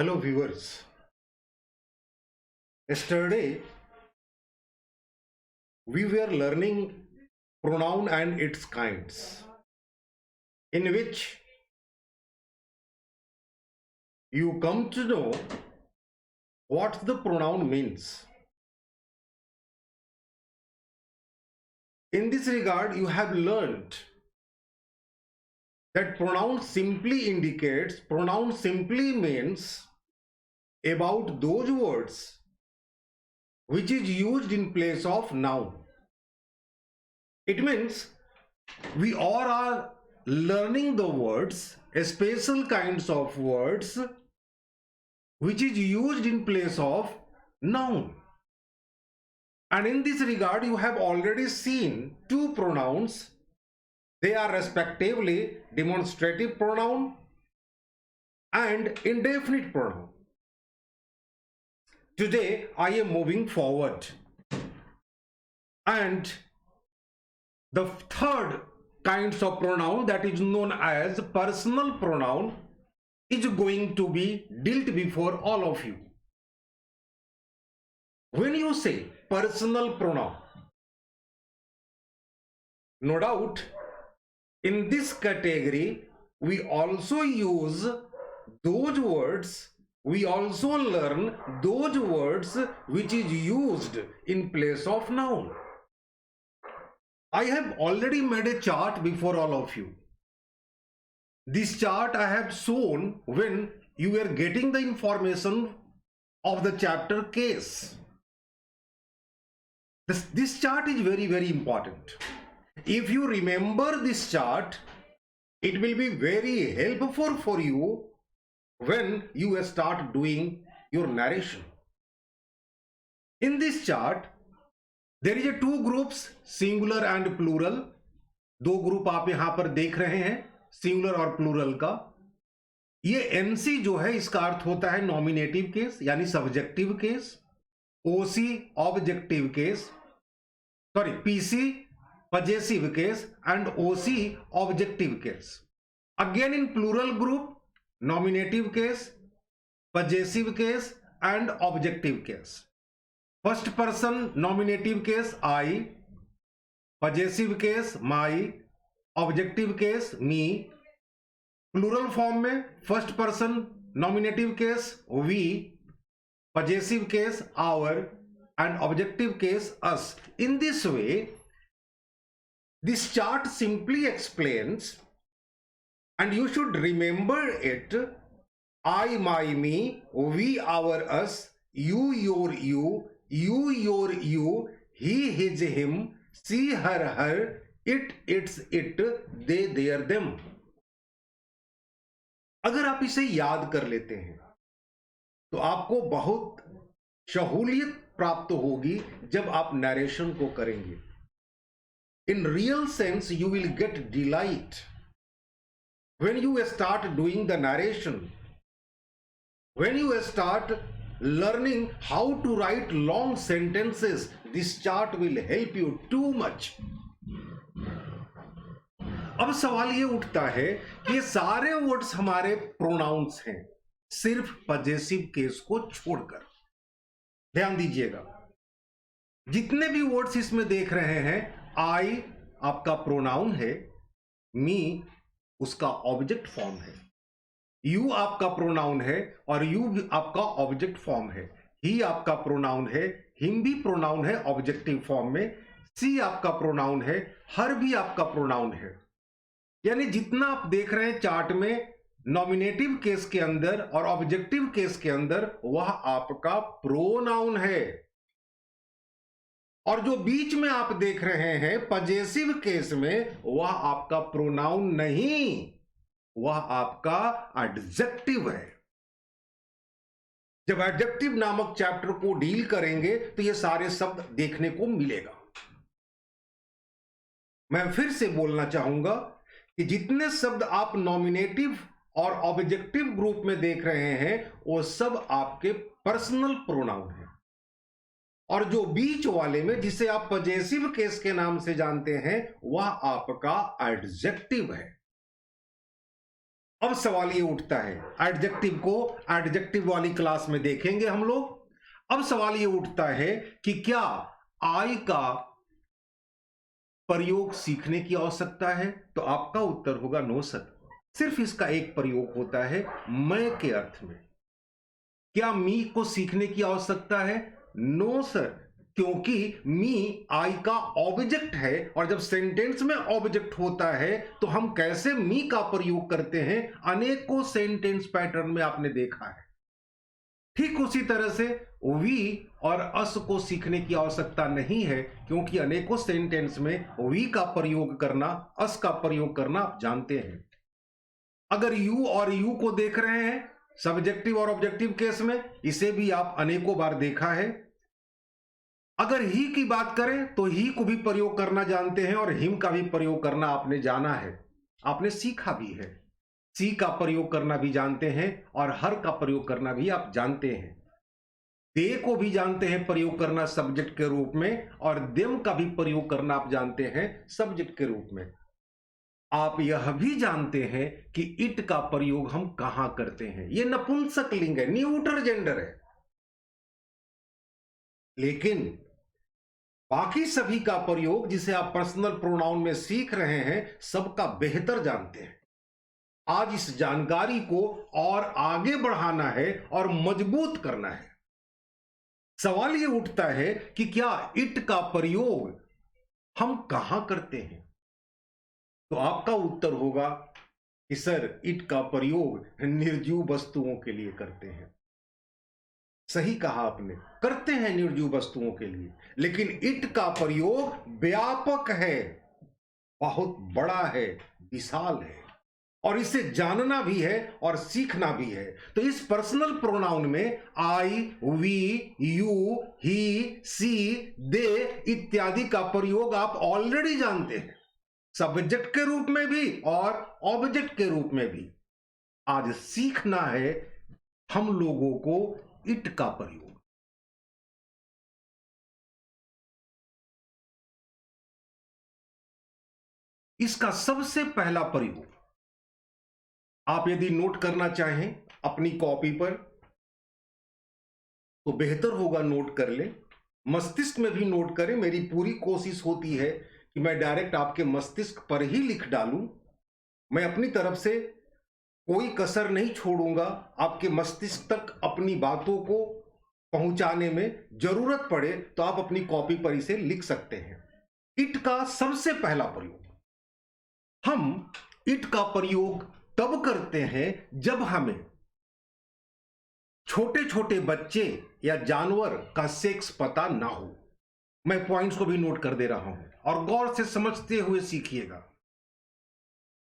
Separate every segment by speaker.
Speaker 1: Hello viewers. Yesterday we were learning pronoun and its kinds, in which you come to know what the pronoun means. In this regard, you have learned that pronoun simply means about those words which is used in place of noun. It means we all are learning the words, special kinds of words which is used in place of noun. And in this regard, you have already seen two pronouns. They are respectively demonstrative pronoun and indefinite pronoun. Today, I am moving forward. And the third kinds of pronoun, that is known as personal pronoun, is going to be dealt before all of you. When you say personal pronoun, no doubt in this category we also use those words, we also learn those words which is used in place of noun. I have already made a chart before all of you. This chart I have shown when you were getting the information of the chapter case. This chart is very important. If you remember this chart, it will be very helpful for you when you start doing your narration. In this chart, there is a two groups, singular and plural. दो group आप यहां पर देख रहे हैं, singular और plural का. ये एनसी जो है इसका अर्थ होता है नॉमिनेटिव केस यानी subjective case, OC objective case, sorry PC possessive case, and OC objective case. Again in plural group, nominative case, possessive case, and objective case. First person nominative case I, possessive case my, objective case me. Plural form में first person nominative case we, possessive case our, and objective case us. In this way, this chart simply explains, and you should remember it: I, my, me, we, our, us, you, your, you, your, you, he, his, him, she, her, it, its, it, they, their, them. अगर आप इसे याद कर लेते हैं तो आपको बहुत सहूलियत प्राप्त होगी जब आप नरेशन को करेंगे. In real sense, you will get delight when you start doing the narration, when you start learning how to write long sentences. This chart will help you too much. अब सवाल ये उठता है कि ये सारे वर्ड्स हमारे प्रोनाउंस हैं सिर्फ पजेसिव केस को छोड़कर. ध्यान दीजिएगा, जितने भी वर्ड्स इसमें देख रहे हैं, आई आपका प्रोनाउन है, मी उसका ऑब्जेक्ट फॉर्म है, यू आपका प्रोनाउन है और यू भी आपका ऑब्जेक्ट फॉर्म है, ही आपका प्रोनाउन है, हिम भी प्रोनाउन है ऑब्जेक्टिव फॉर्म में, सी आपका प्रोनाउन है, हर भी आपका प्रोनाउन है. यानी जितना आप देख रहे हैं चार्ट में नॉमिनेटिव केस के अंदर और ऑब्जेक्टिव केस के अंदर, वह आपका प्रोनाउन है. और जो बीच में आप देख रहे हैं पजेसिव केस में, वह आपका प्रोनाउन नहीं, वह आपका एडजेक्टिव है. जब एडजेक्टिव नामक चैप्टर को डील करेंगे तो ये सारे शब्द देखने को मिलेगा. मैं फिर से बोलना चाहूंगा कि जितने शब्द आप नॉमिनेटिव और ऑब्जेक्टिव ग्रुप में देख रहे हैं, वो सब आपके पर्सनल प्रोनाउन हैं. और जो बीच वाले में जिसे आप पजेसिव केस के नाम से जानते हैं, वह आपका एडजेक्टिव है. अब सवाल ये उठता है, एडजेक्टिव को एडजेक्टिव वाली क्लास में देखेंगे हम लोग। अब सवाल ये उठता है कि क्या आई का प्रयोग सीखने की आवश्यकता है? तो आपका उत्तर होगा नो सर, सिर्फ इसका एक प्रयोग होता है मैं के अर्थ में। क्या मी को सीखने की आवश्यकता है? नो सर, क्योंकि मी आई का ऑब्जेक्ट है, और जब सेंटेंस में ऑब्जेक्ट होता है तो हम कैसे मी का प्रयोग करते हैं, अनेकों सेंटेंस पैटर्न में आपने देखा है। ठीक उसी तरह से वी और अस को सीखने की आवश्यकता नहीं है, क्योंकि अनेकों सेंटेंस में वी का प्रयोग करना, अस का प्रयोग करना आप जानते हैं। अगर यू और यू को देख रहे हैं सब्जेक्टिव और ऑब्जेक्टिव केस में, इसे भी आप अनेकों बार देखा है। अगर ही की बात करें तो ही को भी प्रयोग करना जानते हैं, और हिम का भी प्रयोग करना आपने जाना है, आपने सीखा भी है। सी का प्रयोग करना भी जानते हैं, और हर का प्रयोग करना भी आप जानते हैं। दे को भी जानते हैं प्रयोग करना सब्जेक्ट के रूप में, और देम का भी प्रयोग करना आप जानते हैं सब्जेक्ट के रूप में। आप यह भी जानते हैं कि इट का प्रयोग हम कहां करते हैं। यह नपुंसक लिंग है, न्यूट्रल जेंडर है। लेकिन बाकी सभी का प्रयोग जिसे आप पर्सनल प्रोनाउन में सीख रहे हैं, सबका बेहतर जानते हैं। आज इस जानकारी को और आगे बढ़ाना है और मजबूत करना है। सवाल यह उठता है कि क्या इट का प्रयोग हम कहां करते हैं? तो आपका उत्तर होगा कि सर, इट का प्रयोग निर्जीव वस्तुओं के लिए करते हैं। सही कहा आपने, करते हैं निर्जीव वस्तुओं के लिए, लेकिन इट का प्रयोग व्यापक है, बहुत बड़ा है, विशाल है, और इसे जानना भी है और सीखना भी है। तो इस पर्सनल प्रोनाउन में आई, वी, यू, ही, सी, दे इत्यादि का प्रयोग आप ऑलरेडी जानते हैं, सब्जेक्ट के रूप में भी और ऑब्जेक्ट के रूप में भी। आज सीखना है हम लोगों को इट का प्रयोग। इसका सबसे पहला प्रयोग आप यदि नोट करना चाहें अपनी कॉपी पर तो बेहतर होगा, नोट कर लें, मस्तिष्क में भी नोट करें। मेरी पूरी कोशिश होती है कि मैं डायरेक्ट आपके मस्तिष्क पर ही लिख डालूं। मैं अपनी तरफ से कोई कसर नहीं छोड़ूंगा आपके मस्तिष्क तक अपनी बातों को पहुंचाने में। जरूरत पड़े तो आप अपनी कॉपी पर इसे लिख सकते हैं। इट का सबसे पहला प्रयोग, हम इट का प्रयोग तब करते हैं जब हमें छोटे छोटे बच्चे या जानवर का सेक्स पता ना हो। मैं पॉइंट्स को भी नोट कर दे रहा हूं और गौर से समझते हुए सीखिएगा।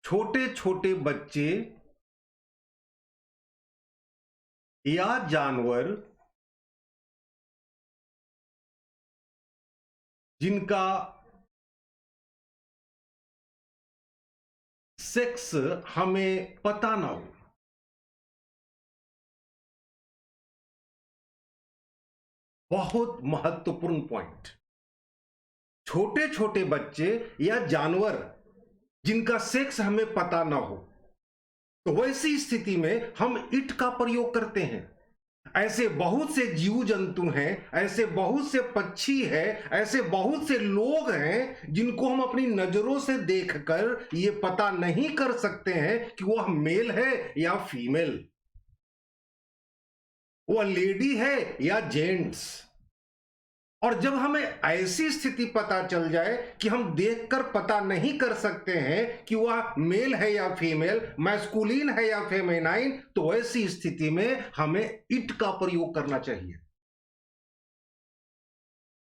Speaker 1: छोटे छोटे बच्चे या जानवर जिनका सेक्स हमें पता ना हो, बहुत महत्वपूर्ण पॉइंट। छोटे छोटे बच्चे या जानवर जिनका सेक्स हमें पता ना हो, तो वैसी स्थिति में हम इट का प्रयोग करते हैं। ऐसे बहुत से जीव जंतु हैं, ऐसे बहुत से पक्षी हैं, ऐसे बहुत से लोग हैं जिनको हम अपनी नजरों से देखकर यह पता नहीं कर सकते हैं कि वह मेल है या फीमेल, वह लेडी है या जेंट्स। और जब हमें ऐसी स्थिति पता चल जाए कि हम देखकर पता नहीं कर सकते हैं कि वह मेल है या फीमेल, मैस्कुलिन है या फेमिनाइन, तो ऐसी स्थिति में हमें इट का प्रयोग करना चाहिए।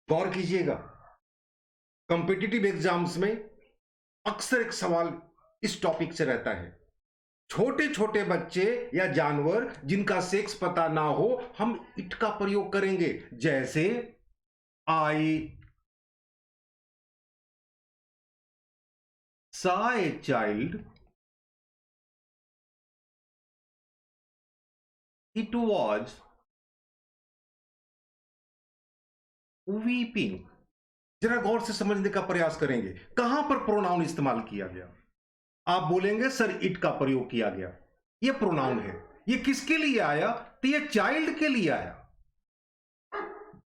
Speaker 1: गौर कीजिएगा, कॉम्पिटिटिव एग्जाम्स में अक्सर एक सवाल इस टॉपिक से रहता है, छोटे छोटे बच्चे या जानवर जिनका सेक्स पता ना हो, हम इट का प्रयोग करेंगे। जैसे I saw a child, it was weeping। जरा गौर से समझने का प्रयास करेंगे, कहां पर प्रोनाउन इस्तेमाल किया गया। आप बोलेंगे सर इट का प्रयोग किया गया, ये प्रोनाउन है। ये किसके लिए आया? तो ये चाइल्ड के लिए आया,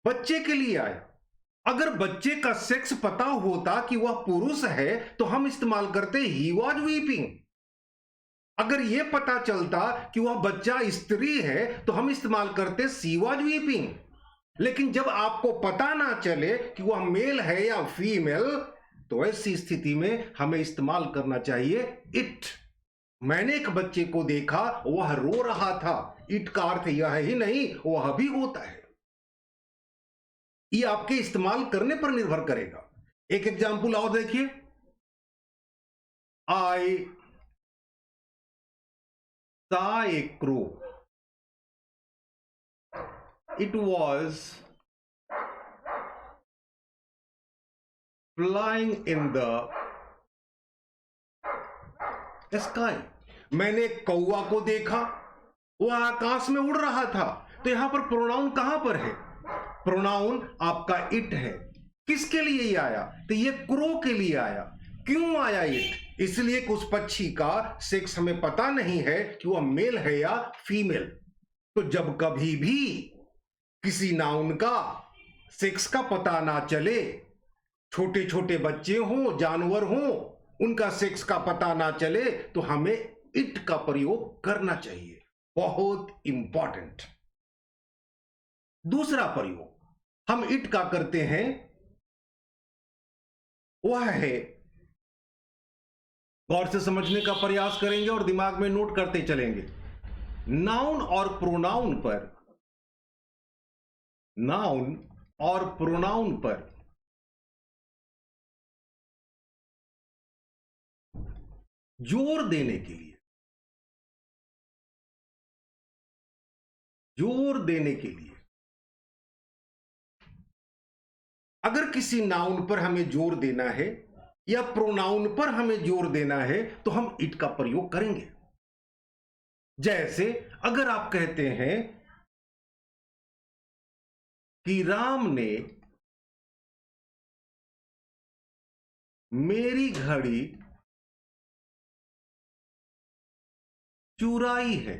Speaker 1: बच्चे के लिए आया। अगर बच्चे का सेक्स पता होता कि वह पुरुष है तो हम इस्तेमाल करते ही वॉज वीपिंग। अगर यह पता चलता कि वह बच्चा स्त्री है तो हम इस्तेमाल करते सी वॉज वीपिंग। लेकिन जब आपको पता ना चले कि वह मेल है या फीमेल, तो ऐसी स्थिति में हमें इस्तेमाल करना चाहिए इट। मैंने एक बच्चे को देखा, वह रो रहा था। इट का अर्थ यह ही नहीं, वह भी होता है। ये आपके इस्तेमाल करने पर निर्भर करेगा। एक एग्जाम्पल और देखिए, आई saw a crow. It was flying in the sky. मैंने एक कौवा को देखा, वह आकाश में उड़ रहा था। तो यहां पर प्रोनाउन कहां पर है? प्रोनाउन आपका इट है। किसके लिए ये आया? तो ये क्रो के लिए आया। क्यों आया इट? इसलिए कि उस पक्षी का सेक्स हमें पता नहीं है कि वह मेल है या फीमेल। तो जब कभी भी किसी नाउन का सेक्स का पता ना चले, छोटे छोटे बच्चे हों, जानवर हों, उनका सेक्स का पता ना चले, तो हमें इट का प्रयोग करना चाहिए। बहुत इंपॉर्टेंट। दूसरा प्रयोग हम इट का करते हैं, वह है, गौर से समझने का प्रयास करेंगे और दिमाग में नोट करते चलेंगे। नाउन और प्रोनाउन पर, नाउन और प्रोनाउन पर जोर देने के लिए, जोर देने के लिए अगर किसी नाउन पर हमें जोर देना है या प्रोनाउन पर हमें जोर देना है तो हम इट का प्रयोग करेंगे। जैसे अगर आप कहते हैं कि राम ने मेरी घड़ी चुराई है,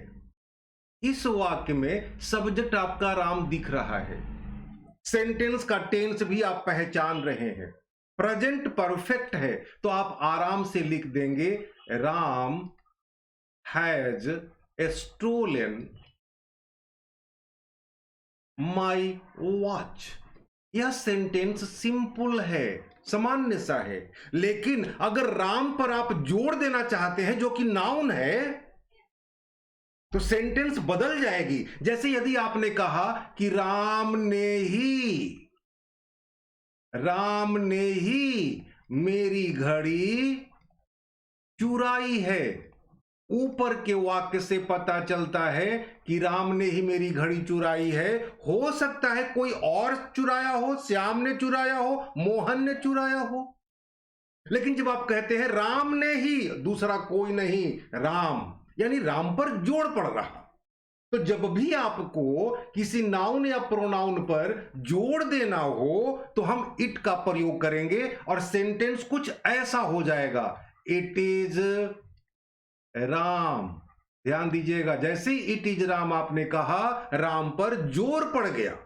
Speaker 1: इस वाक्य में सब्जेक्ट आपका राम दिख रहा है। सेंटेंस का टेंस भी आप पहचान रहे हैं, प्रेजेंट परफेक्ट है, तो आप आराम से लिख देंगे Ram has stolen my watch. यह सेंटेंस सिंपल है, सामान्य सा है। लेकिन अगर राम पर आप जोड़ देना चाहते हैं जो कि नाउन है, तो सेंटेंस बदल जाएगी। जैसे यदि आपने कहा कि राम ने ही मेरी घड़ी चुराई है, ऊपर के वाक्य से पता चलता है कि राम ने ही मेरी घड़ी चुराई है। हो सकता है कोई और चुराया हो, श्याम ने चुराया हो, मोहन ने चुराया हो। लेकिन जब आप कहते हैं राम ने ही, दूसरा कोई नहीं, राम, यानी राम पर जोड़ पड़ रहा। तो जब भी आपको किसी नाउन या प्रोनाउन पर जोड़ देना हो तो हम इट का प्रयोग करेंगे और सेंटेंस कुछ ऐसा हो जाएगा, इट इज राम। ध्यान दीजिएगा, जैसे ही इट इज राम आपने कहा, राम पर जोर पड़ गया,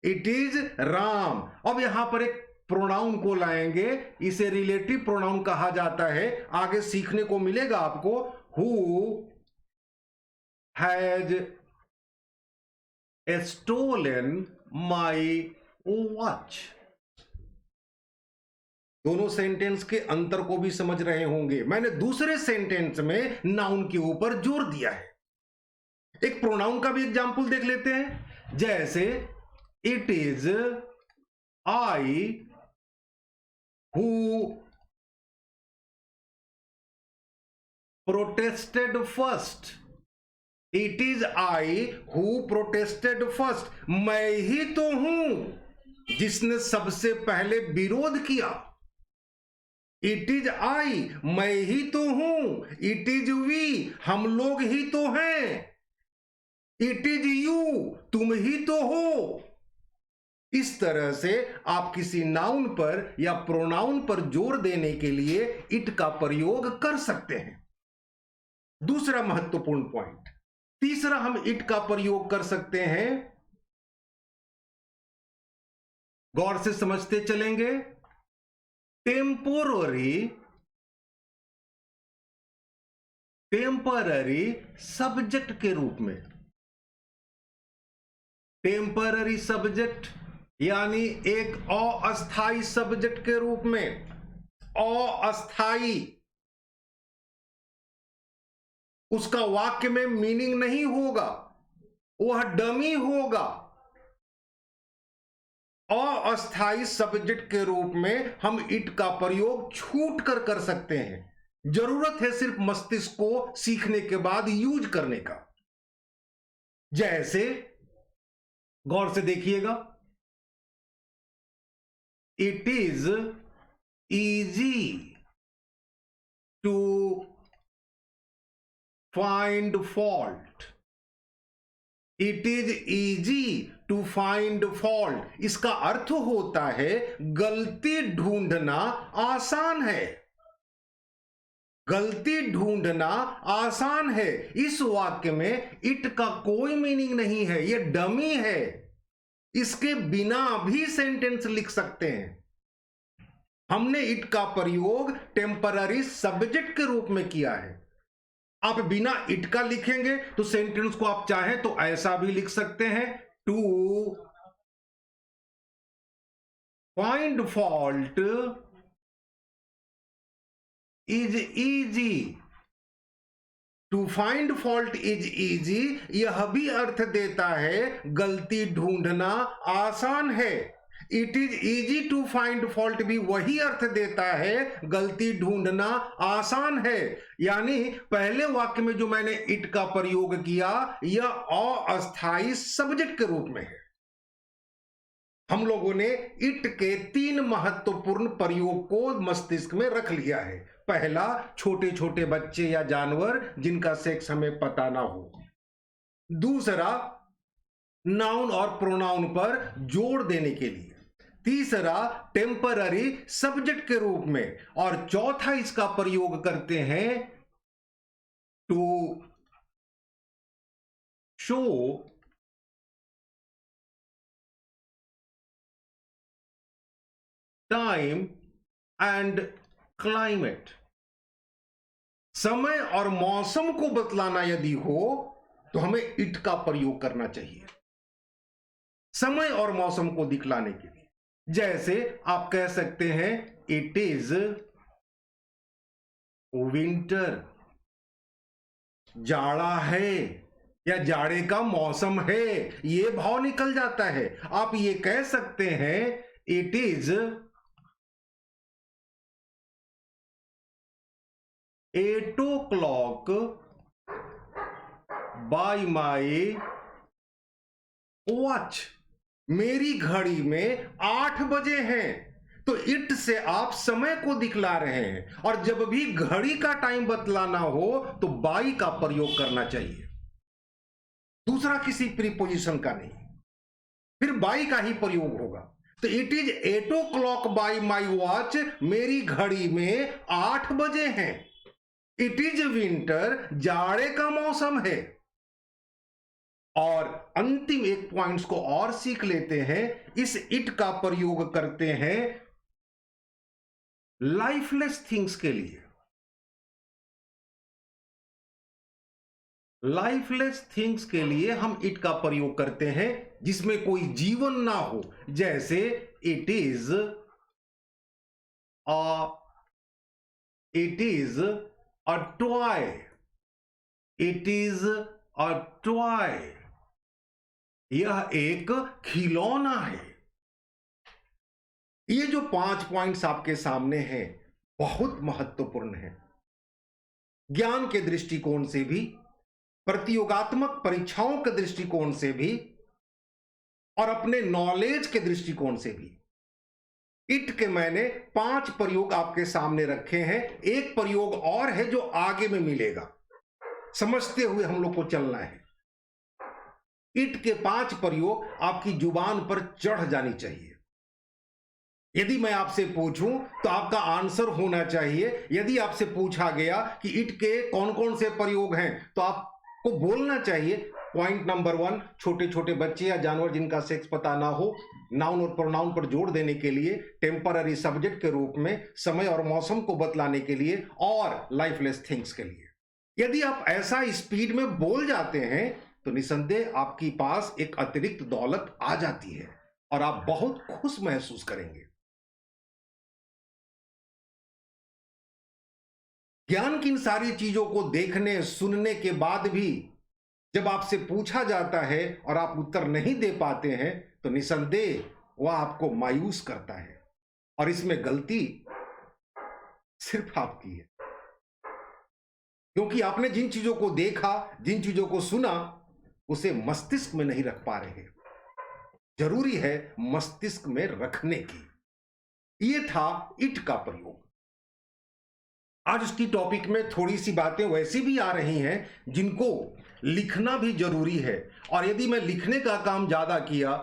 Speaker 1: इट इज राम। अब यहां पर एक प्रोनाउन को लाएंगे, इसे रिलेटिव प्रोनाउन कहा जाता है। आगे सीखने को मिलेगा आपको। Who has stolen my watch. दोनों सेंटेंस के अंतर को भी समझ रहे होंगे। मैंने दूसरे सेंटेंस में नाउन के ऊपर जोर दिया है। एक प्रोनाउन का भी एग्जाम्पल देख लेते हैं। जैसे it is I who protested first. It is I who protested first. मैं ही तो हूं जिसने सबसे पहले विरोध किया। इट इज आई, मैं ही तो हूं। इट इज वी, हम लोग ही तो हैं। इट इज यू, तुम ही तो हो। इस तरह से आप किसी नाउन पर या प्रोनाउन पर जोर देने के लिए इट का प्रयोग कर सकते हैं। दूसरा महत्वपूर्ण पॉइंट। तीसरा हम इट का प्रयोग कर सकते हैं, गौर से समझते चलेंगे, टेम्पररी सब्जेक्ट के रूप में। टेम्पररी सब्जेक्ट यानी एक अस्थाई सब्जेक्ट के रूप में। अस्थाई, उसका वाक्य में मीनिंग नहीं होगा, वह डमी होगा। अस्थाई सब्जेक्ट के रूप में हम इट का प्रयोग छूट कर सकते हैं। जरूरत है सिर्फ मस्तिष्क को सीखने के बाद यूज करने का। जैसे गौर से देखिएगा, it is easy to find fault. It is easy to find fault, इसका अर्थ होता है गलती ढूंढना आसान है। गलती ढूंढना आसान है। इस वाक्य में इट का कोई मीनिंग नहीं है, यह डमी है। इसके बिना भी सेंटेंस लिख सकते हैं। हमने इट का प्रयोग टेम्पररी सब्जेक्ट के रूप में किया है। आप बिना इट का लिखेंगे तो सेंटेंस को आप चाहें तो ऐसा भी लिख सकते हैं, to find fault is easy. To find fault is easy, यह भी अर्थ देता है गलती ढूंढना आसान है। It is easy to find fault भी वही अर्थ देता है गलती ढूंढना आसान है। यानी पहले वाक्य में जो मैंने इट का प्रयोग किया यह अस्थाई सब्जेक्ट के रूप में है। हम लोगों ने इट के 3 महत्वपूर्ण प्रयोग को मस्तिष्क में रख लिया है। पहला, छोटे छोटे बच्चे या जानवर जिनका सेक्स हमें पता ना हो। दूसरा, नाउन और प्रोनाउन पर जोर देने के लिए। तीसरा, टेम्पररी सब्जेक्ट के रूप में। और चौथा इसका प्रयोग करते हैं to show time and climate. समय और मौसम को बतलाना यदि हो तो हमें इट का प्रयोग करना चाहिए समय और मौसम को दिखलाने के लिए। जैसे आप कह सकते हैं इट इज विंटर, जाड़ा है या जाड़े का मौसम है, ये भाव निकल जाता है। आप ये कह सकते हैं it is 8 o'clock bye my watch. मेरी घड़ी में 8 बजे हैं। तो इट से आप समय को दिखला रहे हैं। और जब भी घड़ी का टाइम बतलाना हो तो बाई का प्रयोग करना चाहिए, दूसरा किसी प्रीपोजिशन का नहीं, फिर बाई का ही प्रयोग होगा। तो it is 8 o'clock bye my watch, मेरी घड़ी में 8 बजे हैं। इट इज विंटर, जाड़े का मौसम है। और अंतिम एक पॉइंट्स को और सीख लेते हैं। इस इट का प्रयोग करते हैं लाइफलेस थिंग्स के लिए। लाइफलेस थिंग्स के लिए हम इट का प्रयोग करते हैं जिसमें कोई जीवन ना हो। जैसे it is a toy. It is a toy, यह एक खिलौना है। ये जो 5 पॉइंट्स आपके सामने हैं बहुत महत्वपूर्ण है, ज्ञान के दृष्टिकोण से भी, प्रतियोगात्मक परीक्षाओं के दृष्टिकोण से भी और अपने नॉलेज के दृष्टिकोण से भी। इट के मैंने 5 प्रयोग आपके सामने रखे हैं। एक प्रयोग और है जो आगे में मिलेगा, समझते हुए हम लोग को चलना है। इट के 5 प्रयोग आपकी जुबान पर चढ़ जानी चाहिए। यदि मैं आपसे पूछूं तो आपका आंसर होना चाहिए, यदि आपसे पूछा गया कि इट के कौन कौन से प्रयोग हैं तो आपको बोलना चाहिए। पॉइंट नंबर 1, छोटे छोटे बच्चे या जानवर जिनका सेक्स पता ना हो, नाउन और प्रोनाउन पर जोर देने के लिए, टेम्पररी सब्जेक्ट के रूप में, समय और मौसम को बतलाने के लिए, और लाइफलेस थिंग्स के लिए। यदि आप ऐसा स्पीड में बोल जाते हैं तो निसंदेह आपके पास एक अतिरिक्त दौलत आ जाती है और आप बहुत खुश महसूस करेंगे। ज्ञान की इन सारी चीजों को देखने सुनने के बाद भी जब आपसे पूछा जाता है और आप उत्तर नहीं दे पाते हैं तो निसंदेह वह आपको मायूस करता है, और इसमें गलती सिर्फ आपकी है, क्योंकि आपने जिन चीजों को देखा, जिन चीजों को सुना, उसे मस्तिष्क में नहीं रख पा रहे। जरूरी है मस्तिष्क में रखने की। यह था इट का प्रयोग। आज उसकी टॉपिक में थोड़ी सी बातें वैसी भी आ रही हैं जिनको लिखना भी जरूरी है, और यदि मैं लिखने का काम ज्यादा किया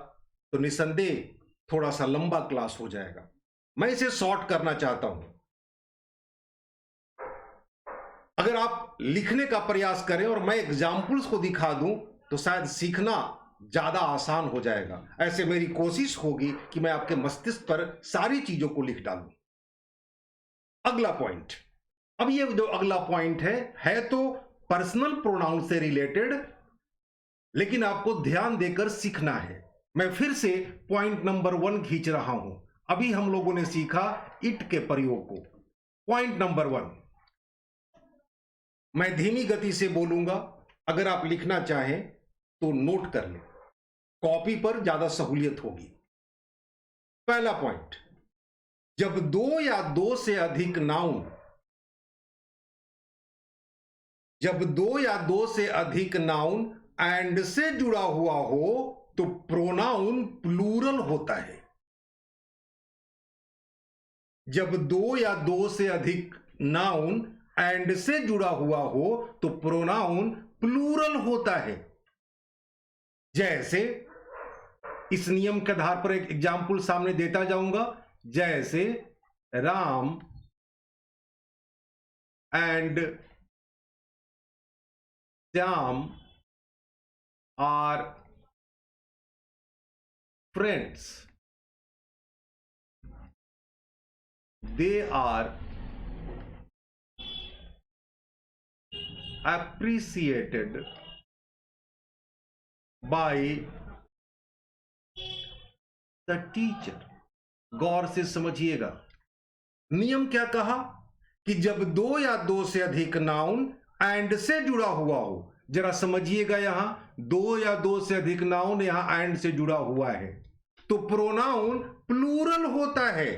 Speaker 1: तो निसंदेह थोड़ा सा लंबा क्लास हो जाएगा। मैं इसे शॉर्ट करना चाहता हूं। अगर आप लिखने का प्रयास करें और मैं एग्जाम्पल्स को दिखा दूं तो शायद सीखना ज्यादा आसान हो जाएगा। ऐसे मेरी कोशिश होगी कि मैं आपके मस्तिष्क पर सारी चीजों को लिख डालूं। अगला पॉइंट, अब ये जो अगला पॉइंट है तो पर्सनल प्रोनाउन से रिलेटेड, लेकिन आपको ध्यान देकर सीखना है। मैं फिर से पॉइंट नंबर 1 खींच रहा हूं। अभी हम लोगों ने सीखा इट के प्रयोग को। पॉइंट नंबर 1, मैं धीमी गति से बोलूंगा, अगर आप लिखना चाहें तो नोट कर लें, कॉपी पर ज्यादा सहूलियत होगी। पहला पॉइंट, जब दो या दो से अधिक नाउन, जब दो या दो से अधिक नाउन एंड से जुड़ा हुआ हो तो प्रोनाउन प्लूरल होता है। जब दो या दो से अधिक नाउन एंड से जुड़ा हुआ हो तो प्रोनाउन प्लूरल होता है। जैसे इस नियम के आधार पर एक एग्जाम्पल सामने देता जाऊंगा, जैसे Ram and Shyam are friends, they are appreciated by the teacher। गौर से समझिएगा, नियम क्या कहा कि जब दो या दो से अधिक नाउन एंड से जुड़ा हुआ हो, जरा समझिएगा, यहां दो या दो से अधिक नाउन यहां एंड से जुड़ा हुआ है तो प्रोनाउन प्लूरल होता है।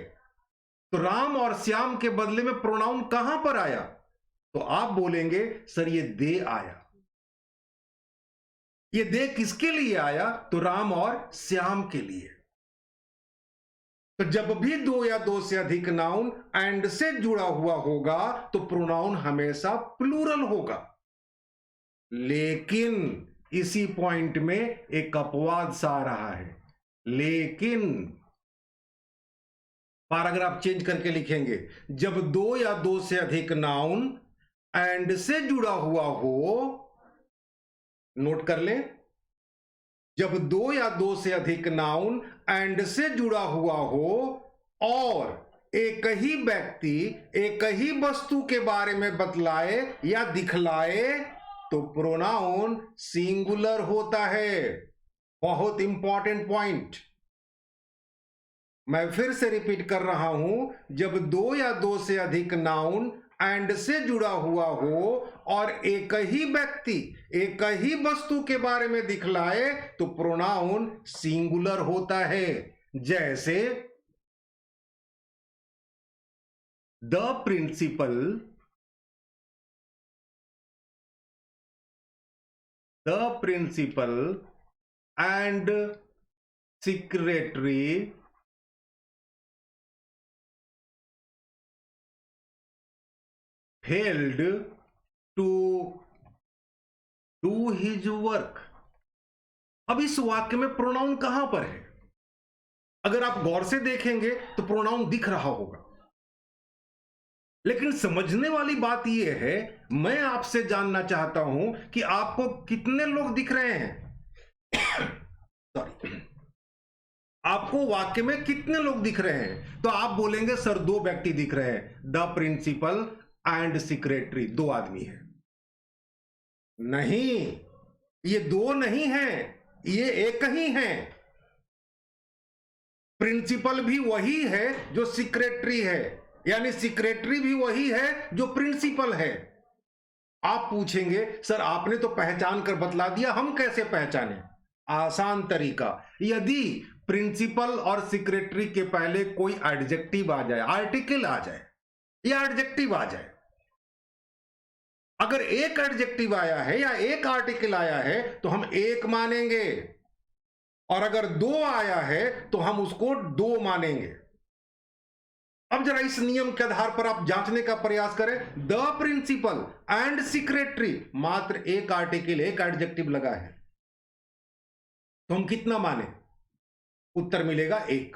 Speaker 1: तो राम और श्याम के बदले में प्रोनाउन कहां पर आया? तो आप बोलेंगे सर ये दे आया। ये दे किसके लिए आया? तो राम और श्याम के लिए। तो जब भी दो या दो से अधिक नाउन एंड से जुड़ा हुआ होगा तो प्रोनाउन हमेशा प्लूरल होगा। लेकिन इसी पॉइंट में एक अपवाद सा आ रहा है। लेकिन पैराग्राफ चेंज करके लिखेंगे, जब दो या दो से अधिक नाउन एंड से जुड़ा हुआ हो, नोट कर लें, जब दो या दो से अधिक नाउन एंड से जुड़ा हुआ हो और एक ही व्यक्ति एक ही वस्तु के बारे में बतलाए या दिखलाए तो प्रोनाउन सिंगुलर होता है। बहुत इंपॉर्टेंट पॉइंट, मैं फिर से रिपीट कर रहा हूं, जब दो या दो से अधिक नाउन एंड से जुड़ा हुआ हो और एक ही व्यक्ति एक ही वस्तु के बारे में दिखलाए तो प्रोनाउन सिंगुलर होता है। जैसे the principal and secretary failed to do his work। अब इस वाक्य में प्रोनाउन कहां पर है? अगर आप गौर से देखेंगे तो प्रोनाउन दिख रहा होगा, लेकिन समझने वाली बात यह है, मैं आपसे जानना चाहता हूं कि आपको कितने लोग दिख रहे हैं। सॉरी, आपको वाक्य में कितने लोग दिख रहे हैं? तो आप बोलेंगे सर 2 व्यक्ति दिख रहे हैं, द प्रिंसिपल एंड सेक्रेटरी, 2 आदमी है। नहीं, ये 2 नहीं है, ये एक ही है। प्रिंसिपल भी वही है जो सेक्रेटरी है, यानी सेक्रेटरी भी वही है जो प्रिंसिपल है। आप पूछेंगे सर आपने तो पहचान कर बतला दिया, हम कैसे पहचाने? आसान तरीका, यदि प्रिंसिपल और सेक्रेटरी के पहले कोई एडजेक्टिव आ जाए, आर्टिकल आ जाए या एडजेक्टिव आ जाए, अगर एक एडजेक्टिव आया है या एक आर्टिकल आया है तो हम एक मानेंगे, और अगर 2 आया है तो हम उसको 2 मानेंगे। अब जरा इस नियम के आधार पर आप जांचने का प्रयास करें, द प्रिंसिपल एंड सेक्रेटरी, मात्र एक आर्टिकल एक एडजेक्टिव लगा है, तो हम कितना माने? उत्तर मिलेगा 1।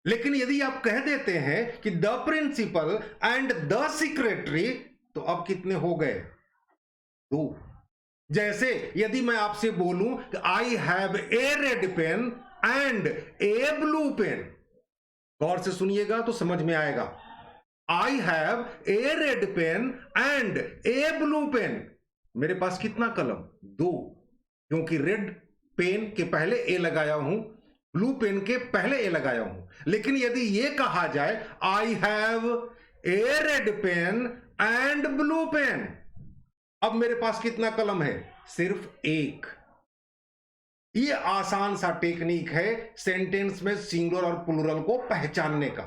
Speaker 1: लेकिन यदि आप कह देते हैं कि the principal and the secretary, तो अब कितने हो गए? 2। जैसे यदि मैं आपसे बोलूं कि I have a red pen and a blue pen, गौर से सुनिएगा तो समझ में आएगा। I have a red pen and a blue pen, मेरे पास कितना कलम? 2, क्योंकि रेड पेन के पहले ए लगाया हूं, ब्लू पेन के पहले ए लगाया हूं। लेकिन यदि यह कहा जाए I have a red pen and blue pen, अब मेरे पास कितना कलम है? सिर्फ 1। ये आसान सा टेक्निक है सेंटेंस में सिंगुलर और प्लूरल को पहचानने का,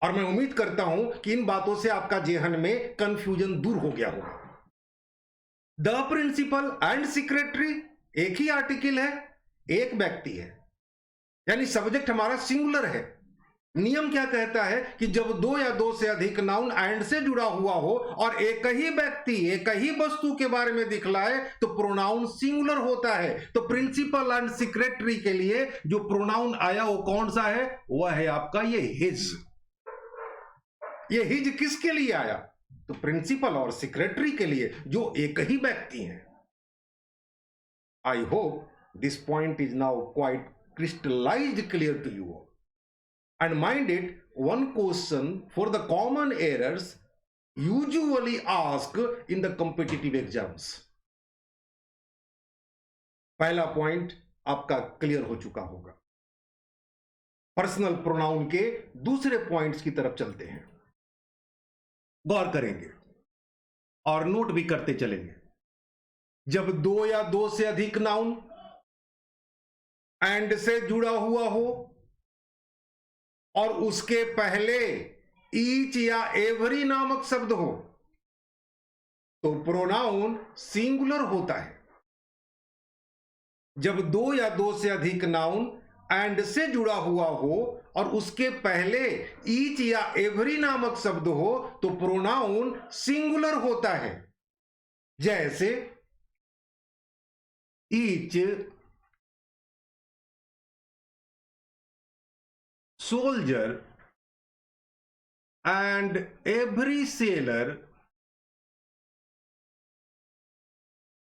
Speaker 1: और मैं उम्मीद करता हूं कि इन बातों से आपका जेहन में कंफ्यूजन दूर हो गया होगा। द प्रिंसिपल एंड सेक्रेटरी, एक ही आर्टिकल है, एक व्यक्ति है, यानी सब्जेक्ट हमारा सिंगुलर है। नियम क्या कहता है कि जब 2 या 2 से अधिक नाउन एंड से जुड़ा हुआ हो और एक ही व्यक्ति एक ही वस्तु के बारे में दिखलाए तो प्रोनाउन सिंगुलर होता है। तो प्रिंसिपल एंड सेक्रेटरी के लिए जो प्रोनाउन आया वो कौन सा है? वह है आपका ये हिज। ये हिज किसके लिए आया? तो प्रिंसिपल और सेक्रेटरी के लिए, जो एक ही व्यक्ति हैं। I hope this point is now quite crystallized clear to you all. And mind it, one question for the common errors usually asked in the competitive exams. पहला पॉइंट आपका क्लियर हो चुका होगा। पर्सनल प्रोनाउन के दूसरे points की तरफ चलते हैं, गौर करेंगे और नोट भी करते चलेंगे। जब 2 या 2 से अधिक नाउन एंड से जुड़ा हुआ हो और उसके पहले ईच या एवरी नामक शब्द हो तो प्रोनाउन सिंगुलर होता है। जब 2 या 2 से अधिक नाउन एंड से जुड़ा हुआ हो और उसके पहले ईच या एवरी नामक शब्द हो तो प्रोनाउन सिंगुलर होता है। जैसे each soldier and every sailor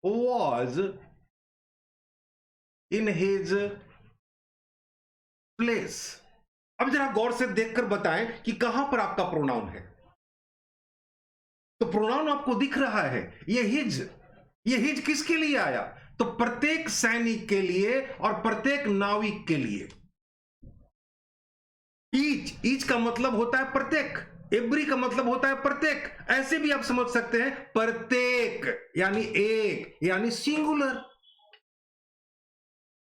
Speaker 1: was in his place। अब जरा गौर से देखकर बताएं कि कहां पर आपका प्रोनाउन है। तो प्रोनाउन आपको दिख रहा है, ये हिज किसके लिए आया? तो प्रत्येक सैनिक के लिए और प्रत्येक नाविक के लिए। ईच का मतलब होता है प्रत्येक, एवरी का मतलब होता है प्रत्येक, ऐसे भी आप समझ सकते हैं प्रत्येक यानी एक, यानी सिंगुलर।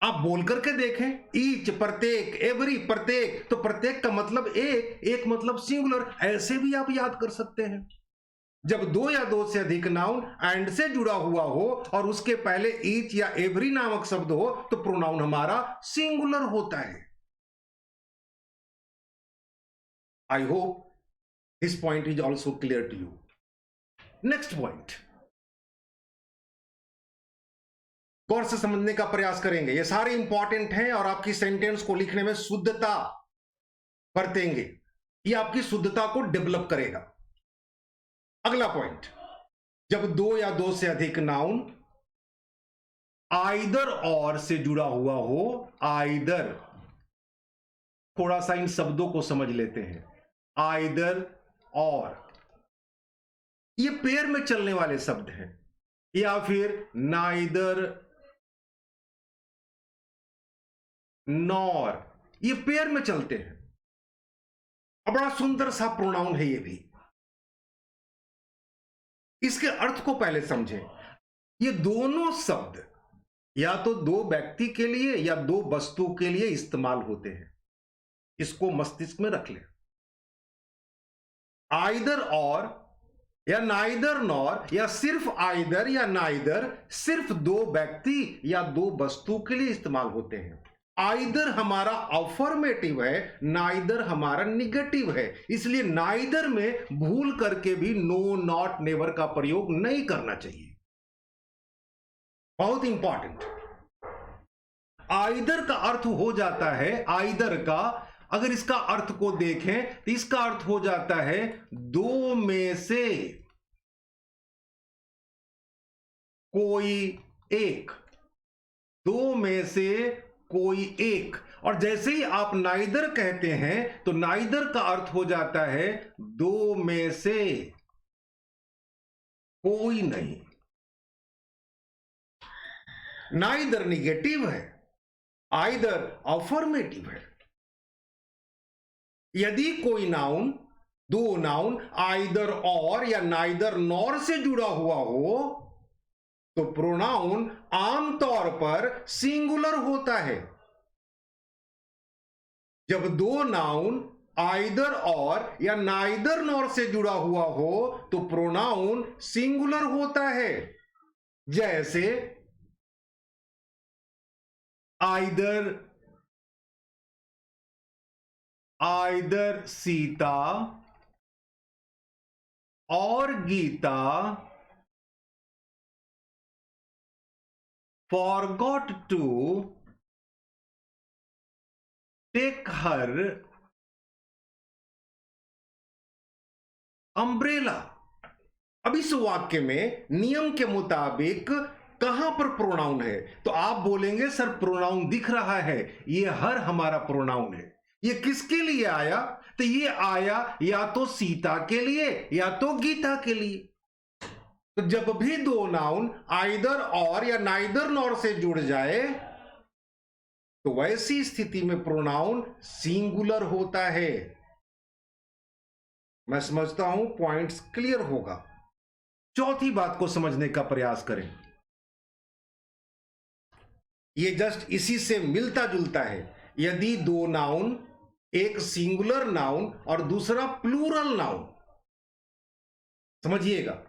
Speaker 1: आप बोल करके देखें, ईच प्रत्येक, एवरी प्रत्येक, तो प्रत्येक का मतलब एक मतलब सिंगुलर, ऐसे भी आप याद कर सकते हैं। जब 2 या 2 से अधिक नाउन एंड से जुड़ा हुआ हो और उसके पहले ईच या एवरी नामक शब्द हो तो प्रोनाउन हमारा सिंगुलर होता है। I hope this point is also clear to you. Next point. गौर से समझने का प्रयास करेंगे। ये सारे इंपॉर्टेंट हैं और आपकी सेंटेंस को लिखने में शुद्धता बरतेंगे। ये आपकी शुद्धता को डेवलप करेगा। अगला पॉइंट, जब दो या दो से अधिक नाउन आइदर और से जुड़ा हुआ हो, आइदर, थोड़ा सा इन शब्दों को समझ लेते हैं। आइदर और, ये पेयर में चलने वाले शब्द हैं, या फिर नाइदर नॉर, ये पेयर में चलते हैं। और बड़ा सुंदर सा प्रोनाउन है ये भी। इसके अर्थ को पहले समझें। ये दोनों शब्द या तो दो व्यक्ति के लिए या दो वस्तु के लिए इस्तेमाल होते हैं। इसको मस्तिष्क में रख लें। आइदर और या नाइदर नॉर या सिर्फ आइदर या नाइदर सिर्फ दो व्यक्ति या दो वस्तु के लिए इस्तेमाल होते हैं। आइदर हमारा अफर्मेटिव है, नाइदर हमारा निगेटिव है। इसलिए नाइदर में भूल करके भी नो, नॉट, नेवर का प्रयोग नहीं करना चाहिए। बहुत इंपॉर्टेंट। आइदर का अर्थ हो जाता है, आइदर का अगर इसका अर्थ को देखें तो इसका अर्थ हो जाता है दो में से कोई एक, दो में से कोई एक। और जैसे ही आप नाइदर कहते हैं तो नाइदर का अर्थ हो जाता है दो में से कोई नहीं। नाइदर निगेटिव है, आइदर अफर्मेटिव है। यदि कोई नाउन, दो नाउन आइदर और या नाइदर नॉर से जुड़ा हुआ हो तो प्रोनाउन आमतौर पर सिंगुलर होता है। जब दो नाउन आइदर और या नाइदर नॉर से जुड़ा हुआ हो तो प्रोनाउन सिंगुलर होता है। जैसे आइदर, आइदर सीता और Gita forgot to take her umbrella। अब इस वाक्य में नियम के मुताबिक कहां पर प्रोनाउन है? तो आप बोलेंगे सर प्रोनाउन दिख रहा है, ये हर हमारा प्रोनाउन है। ये किसके लिए आया? तो ये आया या तो सीता के लिए या तो गीता के लिए। तो जब भी दो नाउन आइदर और या नाइदर नॉर से जुड़ जाए तो वैसी स्थिति में प्रोनाउन सिंगुलर होता है। मैं समझता हूं पॉइंट्स क्लियर होगा। चौथी बात को समझने का प्रयास करें। ये जस्ट इसी से मिलता जुलता है। यदि दो नाउन, एक सिंगुलर नाउन और दूसरा प्लूरल नाउन, समझिएगा,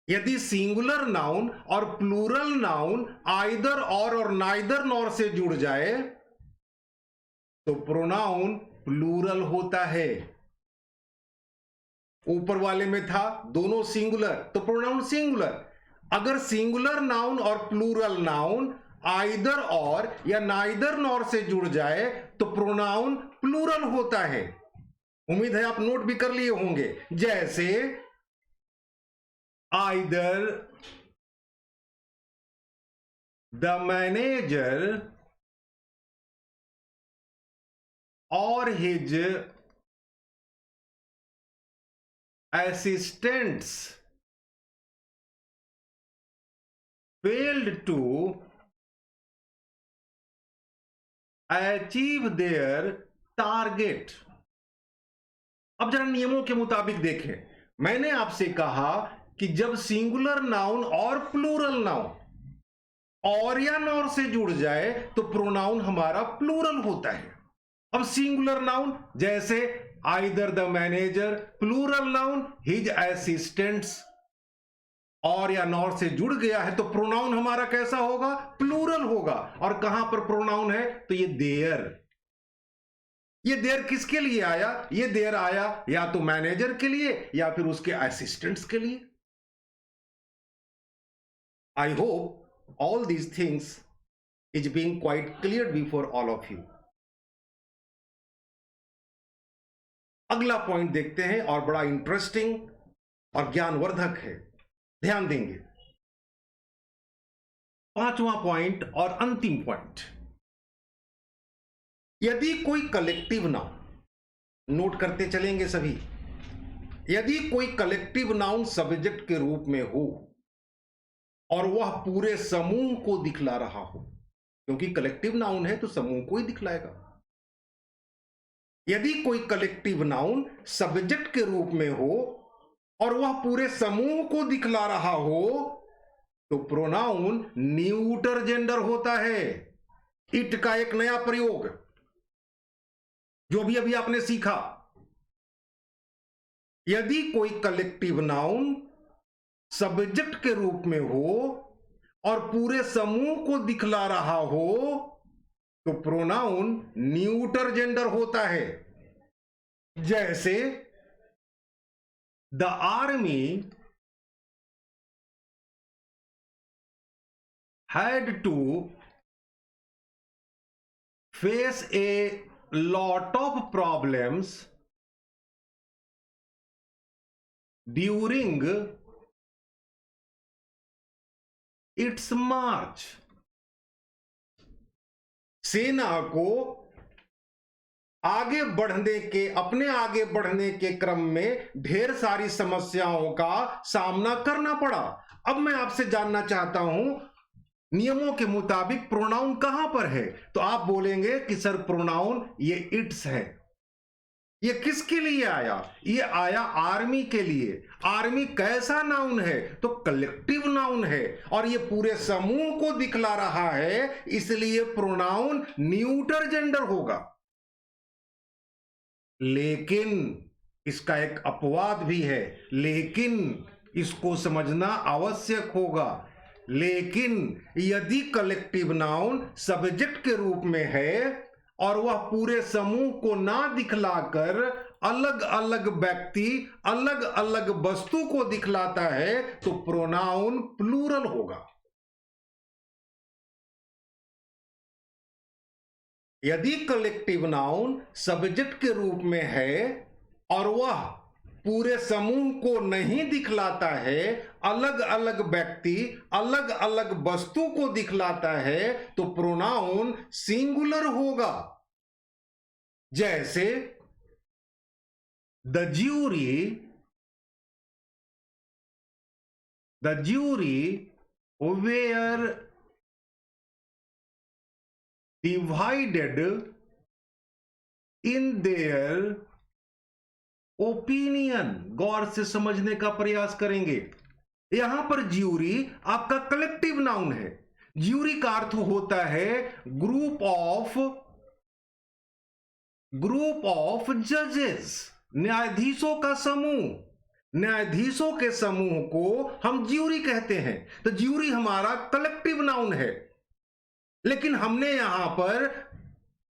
Speaker 1: यदि सिंगुलर नाउन और प्लूरल नाउन आइदर और नाइदर नॉर से जुड़ जाए तो प्रोनाउन प्लूरल होता है। ऊपर वाले में था दोनों सिंगुलर तो प्रोनाउन सिंगुलर। अगर सिंगुलर नाउन और प्लूरल नाउन आइदर और या नाइदर नॉर से जुड़ जाए तो प्रोनाउन प्लूरल होता है। उम्मीद है आप नोट भी कर लिए होंगे। जैसे either the manager or his assistants failed to achieve their target। अब जरा नियमों के मुताबिक देखें। मैंने आपसे कहा कि जब सिंगुलर नाउन और प्लूरल नाउन और या नॉर से जुड़ जाए तो प्रोनाउन हमारा प्लूरल होता है। अब सिंगुलर नाउन जैसे either the manager, plural noun his assistants, और या नॉर से जुड़ गया है तो प्रोनाउन हमारा कैसा होगा? प्लूरल होगा। और कहां पर प्रोनाउन है? तो ये देयर। ये देयर किसके लिए आया? ये देयर आया या तो मैनेजर के लिए या फिर उसके असिस्टेंट्स के लिए। I hope all these things is being quite cleared before all of you. अगला पॉइंट देखते हैं और बड़ा इंटरेस्टिंग और ज्ञानवर्धक है, ध्यान देंगे। पांचवा पॉइंट और अंतिम पॉइंट, यदि कोई कलेक्टिव नाउन, नोट करते चलेंगे सभी, यदि कोई कलेक्टिव नाउन सब्जेक्ट के रूप में हो और वह पूरे समूह को दिखला रहा हो, क्योंकि कलेक्टिव नाउन है तो समूह को ही दिखलाएगा। यदि कोई कलेक्टिव नाउन सब्जेक्ट के रूप में हो और वह पूरे समूह को दिखला रहा हो तो प्रोनाउन न्यूटर जेंडर होता है। इट का एक नया प्रयोग जो भी अभी आपने सीखा, यदि कोई कलेक्टिव नाउन सब्जेक्ट के रूप में हो और पूरे समूह को दिखला रहा हो तो प्रोनाउन न्यूटर जेंडर होता है। जैसे the army had to face a lot of problems during its march। सेना को आगे बढ़ने के, अपने आगे बढ़ने के क्रम में ढेर सारी समस्याओं का सामना करना पड़ा। अब मैं आपसे जानना चाहता हूं, नियमों के मुताबिक प्रोनाउन कहां पर है? तो आप बोलेंगे कि सर प्रोनाउन ये इट्स है। ये किसके लिए आया? ये आया आर्मी के लिए। आर्मी कैसा नाउन है? तो कलेक्टिव नाउन है और ये पूरे समूह को दिखला रहा है, इसलिए प्रोनाउन न्यूटर जेंडर होगा। लेकिन इसका एक अपवाद भी है, लेकिन इसको समझना आवश्यक होगा। लेकिन यदि कलेक्टिव नाउन सब्जेक्ट के रूप में है और वह पूरे समूह को ना दिखलाकर अलग अलग व्यक्ति, अलग अलग वस्तु को दिखलाता है तो प्रोनाउन प्लूरल होगा। यदि कलेक्टिव नाउन सब्जेक्ट के रूप में है और वह पूरे समूह को नहीं दिखलाता है, अलग अलग व्यक्ति, अलग अलग वस्तु को दिखलाता है तो प्रोनाउन सिंगुलर होगा। जैसे the jury were divided in their opinion. गौर से समझने का प्रयास करेंगे। यहां पर ज्यूरी आपका कलेक्टिव नाउन है। ज्यूरी का अर्थ होता है ग्रुप ऑफ जजेस, न्यायाधीशों का समूह। न्यायाधीशों के समूह को हम ज्यूरी कहते हैं। तो ज्यूरी हमारा कलेक्टिव नाउन है, लेकिन हमने यहां पर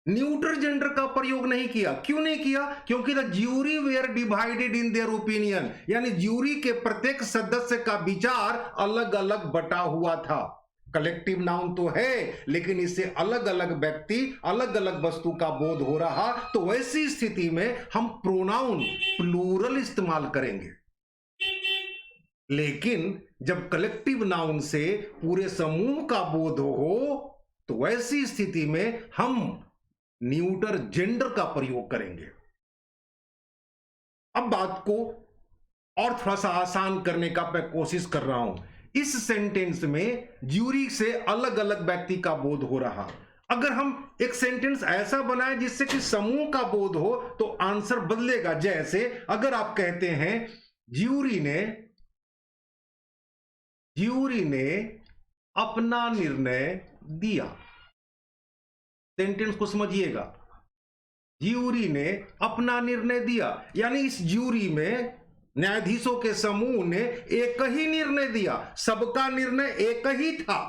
Speaker 1: न्यूटर जेंडर का प्रयोग नहीं किया। क्यों नहीं किया? क्योंकि the jury were divided in their opinion, यानी ज्यूरी के प्रत्येक सदस्य का विचार अलग अलग बटा हुआ था। कलेक्टिव नाउन तो है, लेकिन इससे अलग अलग व्यक्ति, अलग अलग वस्तु का बोध हो रहा, तो वैसी स्थिति में हम प्रोनाउन प्लूरल इस्तेमाल करेंगे। लेकिन जब कलेक्टिव नाउन से पूरे समूह का बोध हो तो वैसी स्थिति में हम न्यूटर जेंडर का प्रयोग करेंगे। अब बात को और थोड़ा सा आसान करने का मैं कोशिश कर रहा हूं। इस सेंटेंस में ज्यूरी से अलग अलग व्यक्ति का बोध हो रहा। अगर हम एक सेंटेंस ऐसा बनाएं जिससे कि समूह का बोध हो तो आंसर बदलेगा। जैसे अगर आप कहते हैं ज्यूरी ने अपना निर्णय दिया, सेंटेंस को समझिएगा। ज्यूरी ने अपना निर्णय दिया, यानी इस ज्यूरी में न्यायाधीशों के समूह ने एक ही निर्णय दिया, सबका निर्णय एक ही था।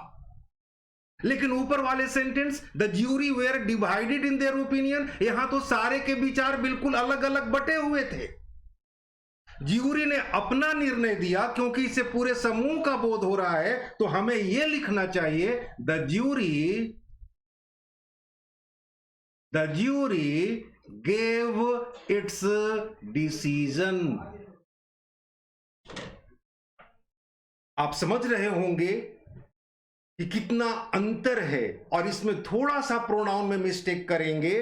Speaker 1: लेकिन ऊपर वाले sentence the jury were divided in their opinion, यहां तो सारे के विचार बिल्कुल अलग अलग बटे हुए थे। ज्यूरी ने अपना निर्णय दिया, क्योंकि इसे पूरे समूह का बोध हो रहा है, तो हमें यह लिखना चाहिए the jury gave it's decision. आप समझ रहे होंगे कि कितना अंतर है, और इसमें थोड़ा सा प्रोनाउन में मिस्टेक करेंगे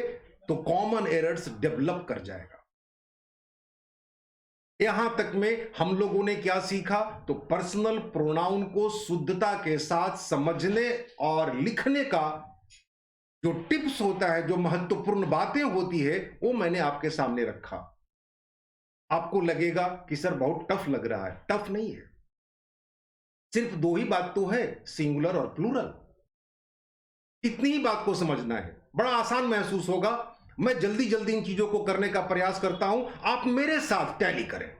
Speaker 1: तो कॉमन एरर्स डेवलप कर जाएगा। यहां तक में हम लोगों ने क्या सीखा, तो पर्सनल प्रोनाउन को शुद्धता के साथ समझने और लिखने का जो टिप्स होता है, जो महत्वपूर्ण बातें होती है, वो मैंने आपके सामने रखा। आपको लगेगा कि सर बहुत टफ लग रहा है, टफ नहीं है, सिर्फ दो ही बात तो है, सिंगुलर और प्लूरल। इतनी ही बात को समझना है, बड़ा आसान महसूस होगा। मैं जल्दी जल्दी इन चीजों को करने का प्रयास करता हूं, आप मेरे साथ टैली करें।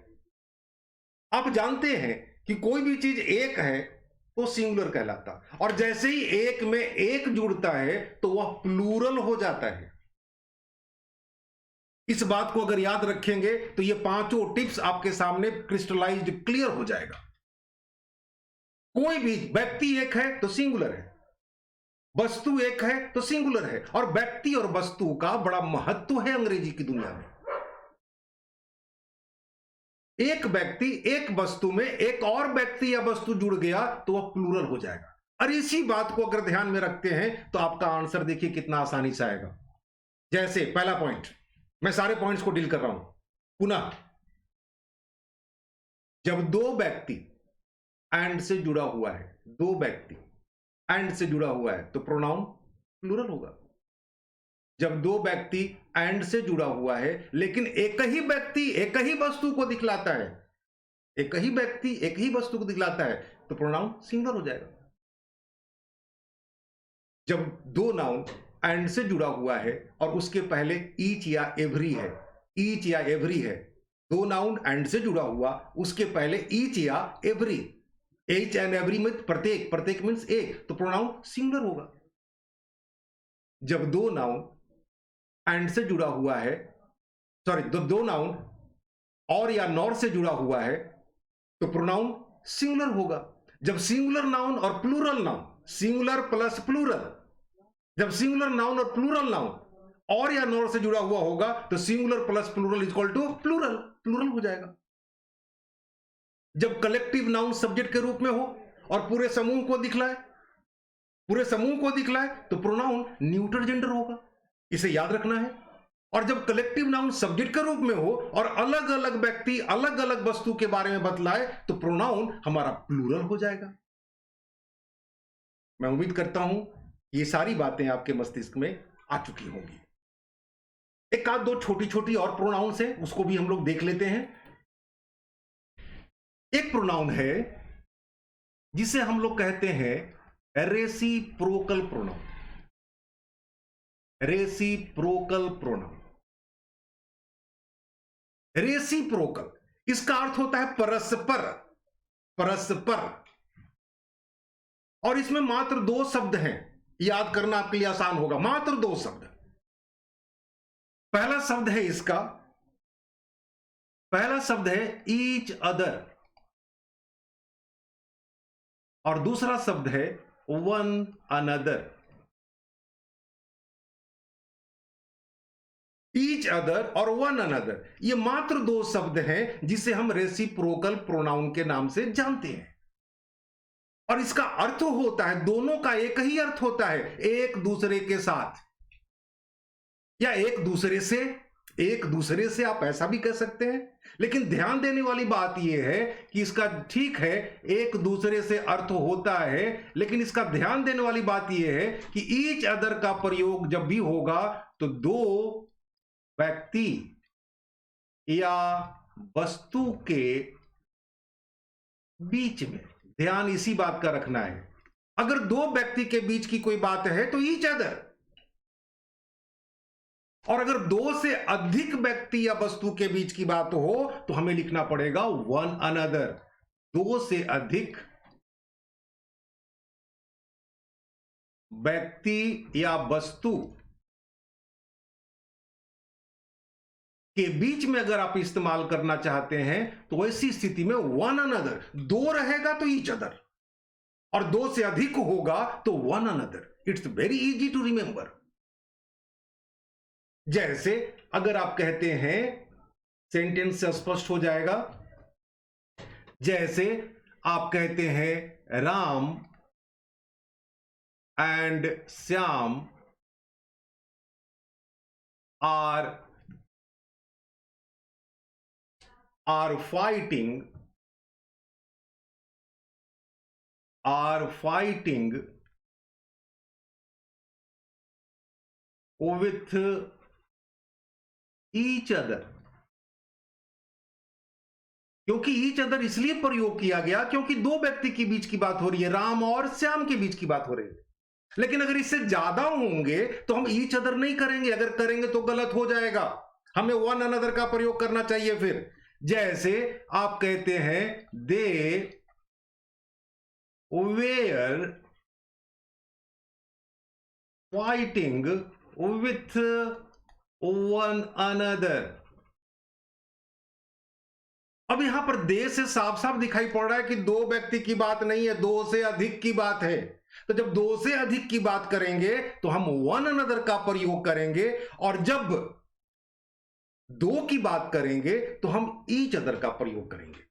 Speaker 1: आप जानते हैं कि कोई भी चीज एक है तो सिंगुलर कहलाता, और जैसे ही एक में एक जुड़ता है तो वह प्लूरल हो जाता है। इस बात को अगर याद रखेंगे तो ये पांचों टिप्स आपके सामने क्रिस्टलाइज्ड क्लियर हो जाएगा। कोई भी व्यक्ति एक है तो सिंगुलर है, वस्तु एक है तो सिंगुलर है, और व्यक्ति और वस्तु का बड़ा महत्व है अंग्रेजी की दुनिया में। एक व्यक्ति एक वस्तु में एक और व्यक्ति या वस्तु जुड़ गया तो वह प्लूरल हो जाएगा। और इसी बात को अगर ध्यान में रखते हैं तो आपका आंसर देखिए कितना आसानी से आएगा। जैसे पहला पॉइंट, मैं सारे पॉइंट्स को डील कर रहा हूं पुनः। जब दो व्यक्ति एंड से जुड़ा हुआ है, दो व्यक्ति एंड से जुड़ा हुआ है तो प्रोनाउन प्लूरल होगा। जब दो व्यक्ति एंड से जुड़ा हुआ है लेकिन एक ही व्यक्ति एक ही वस्तु को दिखलाता है, एक ही व्यक्ति एक ही वस्तु को दिखलाता है, तो प्रोनाउन सिंगुलर हो जाएगा। जब दो नाउन एंड से जुड़ा हुआ है और उसके पहले ईच या एवरी है, ईच या एवरी है, दो नाउन एंड से जुड़ा हुआ, उसके पहले ईच या एवरी, एच एंड एवरी में प्रत्येक, प्रत्येक मीन्स एक, तो प्रोनाउन सिंगुलर होगा। जब दो नाउन एंड से जुड़ा हुआ है, सॉरी, दो नाउन और या नॉर से जुड़ा हुआ है तो प्रोनाउन सिंगुलर होगा। जब सिंगुलर नाउन और plural noun, singular plus plural, जब सिंगुलर नाउन और प्लूरल नाउन और या नॉर से जुड़ा हुआ होगा तो singular plus plural is equal to plural, plural हो जाएगा। जब कलेक्टिव नाउन सब्जेक्ट के रूप में हो और पूरे समूह को दिखलाए, पूरे समूह को दिखलाए, तो प्रोनाउन न्यूट्रल जेंडर होगा, इसे याद रखना है। और जब कलेक्टिव नाउन सब्जेक्ट के रूप में हो और अलग अलग व्यक्ति अलग अलग वस्तु के बारे में बतलाए तो प्रोनाउन हमारा प्लूरल हो जाएगा। मैं उम्मीद करता हूं ये सारी बातें आपके मस्तिष्क में आ चुकी होंगी। एक आध दो छोटी छोटी और प्रोनाउंस है, उसको भी हम लोग देख लेते हैं। एक प्रोनाउन है जिसे हम लोग कहते हैं reciprocal pronoun, reciprocal pronoun. Reciprocal, इसका अर्थ होता है परस्पर, परस्पर। और इसमें मात्र दो शब्द हैं, याद करना आपके लिए आसान होगा, मात्र दो शब्द। पहला शब्द है इसका, पहला शब्द है ईच अदर, और दूसरा शब्द है वन अनदर। ईच अदर और वन अनदर, ये मात्र दो शब्द हैं जिसे हम रेसिप्रोकल प्रोनाउन के नाम से जानते हैं। और इसका अर्थ होता है, दोनों का एक ही अर्थ होता है, एक दूसरे के साथ या एक दूसरे से, एक दूसरे से आप ऐसा भी कह सकते हैं। लेकिन ध्यान देने वाली बात यह है कि इसका, ठीक है, एक दूसरे से अर्थ होता है, लेकिन इसका ध्यान देने वाली बात यह है कि ईच अदर का प्रयोग जब भी होगा तो दो व्यक्ति या वस्तु के बीच में, ध्यान इसी बात का रखना है। अगर दो व्यक्ति के बीच की कोई बात है तो ईच अदर, और अगर दो से अधिक व्यक्ति या वस्तु के बीच की बात हो तो हमें लिखना पड़ेगा वन अनदर, दो से अधिक व्यक्ति या वस्तु के बीच में अगर आप इस्तेमाल करना चाहते हैं तो ऐसी स्थिति में वन अनदर, दो रहेगा तो ईच अदर, और दो से अधिक होगा तो one another. It's very easy to remember. जैसे अगर आप कहते हैं, सेंटेंस से स्पष्ट हो जाएगा, जैसे आप कहते हैं Ram and Shyam are fighting with each other। क्योंकि ईच अदर इसलिए प्रयोग किया गया क्योंकि दो व्यक्ति के बीच की बात हो रही है, राम और श्याम के बीच की बात हो रही है। लेकिन अगर इससे ज्यादा होंगे तो हम ईच अदर नहीं करेंगे, अगर करेंगे तो गलत हो जाएगा, हमें वन अनदर का प्रयोग करना चाहिए। फिर जैसे आप कहते हैं they were fighting with one another. अब यहां पर दे से साफ साफ दिखाई पड़ रहा है कि दो व्यक्ति की बात नहीं है, दो से अधिक की बात है। तो जब दो से अधिक की बात करेंगे तो हम वन अनदर का प्रयोग करेंगे, और जब दो की बात करेंगे तो हम ईच अदर का प्रयोग करेंगे।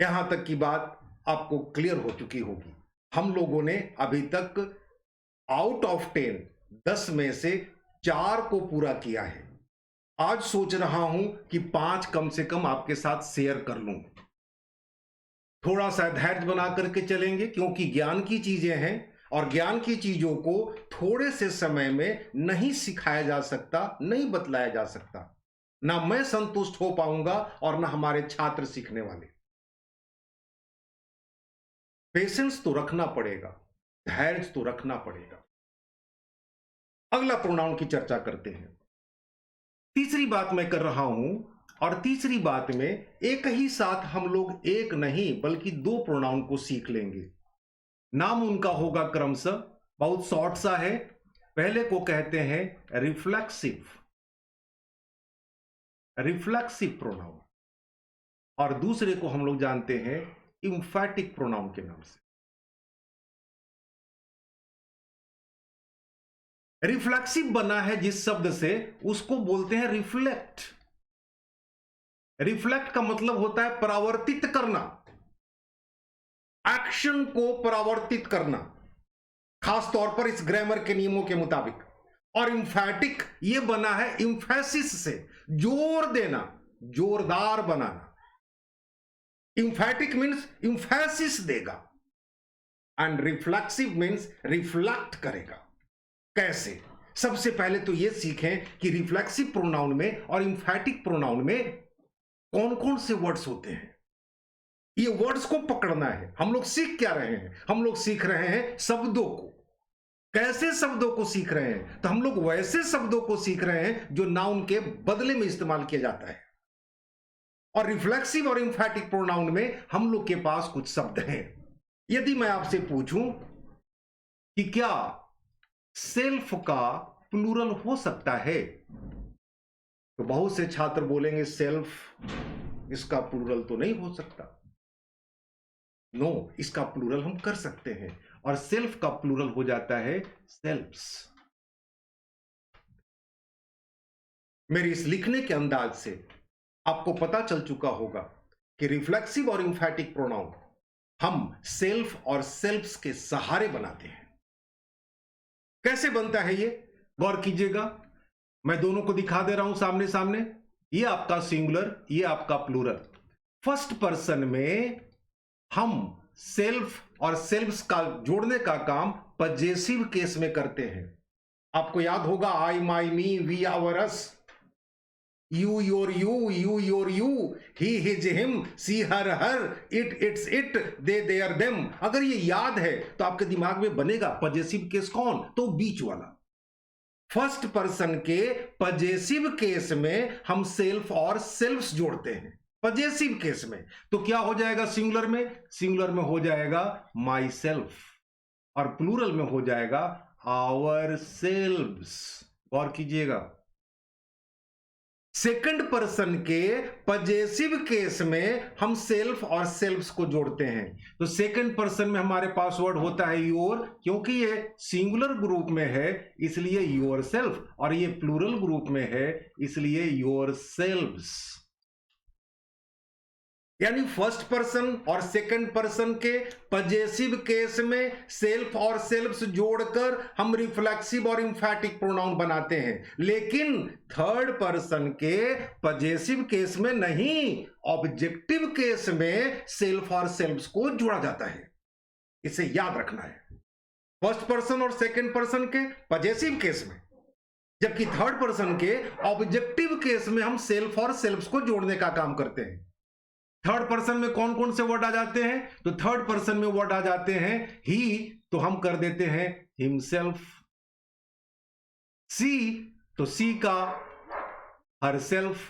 Speaker 1: यहां तक की बात आपको क्लियर हो चुकी होगी। हम लोगों ने अभी तक आउट ऑफ 10 में से 4 को पूरा किया है। आज सोच रहा हूं कि 5 कम से कम आपके साथ शेयर कर लूं। थोड़ा सा धैर्य बना करके चलेंगे, क्योंकि ज्ञान की चीजें हैं और ज्ञान की चीजों को थोड़े से समय में नहीं सिखाया जा सकता, नहीं बतलाया जा सकता। ना मैं संतुष्ट हो पाऊंगा और ना हमारे छात्र सीखने वाले। पेशेंस तो रखना पड़ेगा, धैर्य तो रखना पड़ेगा। अगला प्रोनाउन की चर्चा करते हैं। तीसरी बात मैं कर रहा हूं, और तीसरी बात में एक ही साथ हम लोग एक नहीं बल्कि 2 प्रोनाउन को सीख लेंगे। नाम उनका होगा क्रमशः, बहुत शॉर्ट सा है। पहले को कहते हैं रिफ्लेक्सिव प्रोनाउन, और दूसरे को हम लोग जानते हैं इंफैटिक प्रोनाउन के नाम से। रिफ्लेक्सिव बना है जिस शब्द से, उसको बोलते हैं रिफ्लेक्ट। रिफ्लेक्ट का मतलब होता है परावर्तित करना, एक्शन को परावर्तित करना, खास तौर पर इस ग्रामर के नियमों के मुताबिक। और इंफैटिक ये बना है इंफेसिस से, जोर देना, जोरदार बनाना। इंफैटिक मीन्स इंफेसिस देगा, एंड रिफ्लेक्सिव मीन्स रिफ्लेक्ट करेगा। कैसे? सबसे पहले तो यह सीखें कि रिफ्लेक्सिव प्रोनाउन में और इंफैटिक प्रोनाउन में कौन कौन से वर्ड्स होते हैं। ये वर्ड्स को पकड़ना है। हम लोग सीख क्या रहे हैं? हम लोग सीख रहे हैं शब्दों को। कैसे शब्दों को सीख रहे हैं? तो हम लोग वैसे शब्दों को सीख रहे हैं जो नाउन के बदले में इस्तेमाल किया जाता है। और रिफ्लेक्सिव और इंफैटिक प्रोनाउन में हम लोग के पास कुछ शब्द हैं। यदि मैं आपसे पूछूं कि क्या सेल्फ का प्लूरल हो सकता है, तो बहुत से छात्र बोलेंगे सेल्फ, इसका प्लूरल तो नहीं हो सकता। नो, इसका प्लूरल हम कर सकते हैं, और सेल्फ का प्लूरल हो जाता है सेल्फ्स। मेरी इस लिखने के अंदाज से आपको पता चल चुका होगा कि रिफ्लेक्सिव और इंफैटिक प्रोनाउन हम सेल्फ और सेल्फ्स के सहारे बनाते हैं। कैसे बनता है ये? गौर कीजिएगा, मैं दोनों को दिखा दे रहा हूं सामने सामने। ये आपका सिंगुलर, ये आपका प्लूरल। फर्स्ट पर्सन में हम सेल्फ और सेल्फ्स का जोड़ने का काम पजेसिव केस में करते हैं। आपको याद होगा I, my, me, we, our, us, you, your, you, he, his, him, she, her, it, its, it, they, their, them. अगर ये याद है तो आपके दिमाग में बनेगा पजेसिव केस कौन? तो बीच वाला। फर्स्ट पर्सन के पजेसिव केस में हम सेल्फ और सेल्फ्स जोड़ते हैं। पजेसिव केस में तो क्या हो जाएगा? सिंगुलर में हो जाएगा माई सेल्फ, और प्लूरल में हो जाएगा आवर सेल्व्स। गौर कीजिएगा, सेकंड पर्सन के पजेसिव केस में हम सेल्फ और सेल्फ्स को जोड़ते हैं। तो सेकंड पर्सन में हमारे पास वर्ड होता है योर, क्योंकि ये सिंगुलर ग्रुप में है इसलिए योर सेल्फ, और ये प्लूरल ग्रुप में है इसलिए योर सेल्व्स। यानी फर्स्ट पर्सन और सेकंड पर्सन के पजेसिव केस में सेल्फ और सेल्फ्स जोड़कर हम रिफ्लेक्सिव और इंफैटिक प्रोनाउन बनाते हैं, लेकिन थर्ड पर्सन के पजेसिव केस में नहीं, ऑब्जेक्टिव केस में सेल्फ और सेल्फ्स को जोड़ा जाता है। इसे याद रखना है, फर्स्ट पर्सन और सेकंड पर्सन के पजेसिव केस में, जबकि थर्ड पर्सन के ऑब्जेक्टिव केस में हम सेल्फ और सेल्फ्स को जोड़ने का काम करते हैं। थर्ड पर्सन में कौन कौन से वर्ड आ जाते हैं? तो थर्ड पर्सन में वर्ड आ जाते हैं ही, तो हम कर देते हैं हिमसेल्फ। सी, तो सी का हरसेल्फ।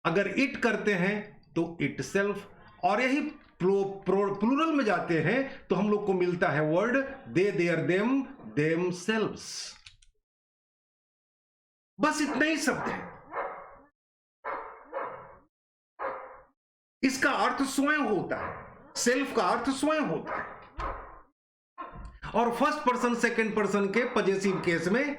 Speaker 1: अगर इट करते हैं तो इट सेल्फ, और यही प्लूरल में जाते हैं तो हम लोग को मिलता है word they, their, them, themselves. बस इतना ही शब्द है। इसका अर्थ स्वयं होता है, सेल्फ का अर्थ स्वयं होता है। और फर्स्ट पर्सन सेकंड पर्सन के पजेसिव केस में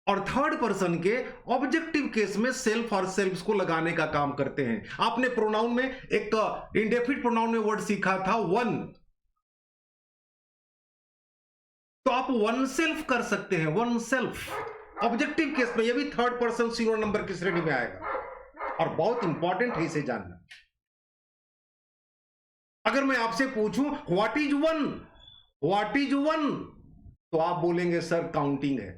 Speaker 1: और थर्ड पर्सन के ऑब्जेक्टिव केस में सेल्फ और सेल्फ्स को लगाने का काम करते हैं। आपने प्रोनाउन में एक इंडेफिनिट प्रोनाउन में वर्ड सीखा था वन, तो आप वन सेल्फ कर सकते हैं, वन सेल्फ ऑब्जेक्टिव केस में। यह भी थर्ड पर्सन सिंगुलर नंबर की श्रेणी में आएगा, और बहुत इंपॉर्टेंट है इसे जानना। अगर मैं आपसे पूछूं what is one, what is one, तो आप बोलेंगे सर काउंटिंग है।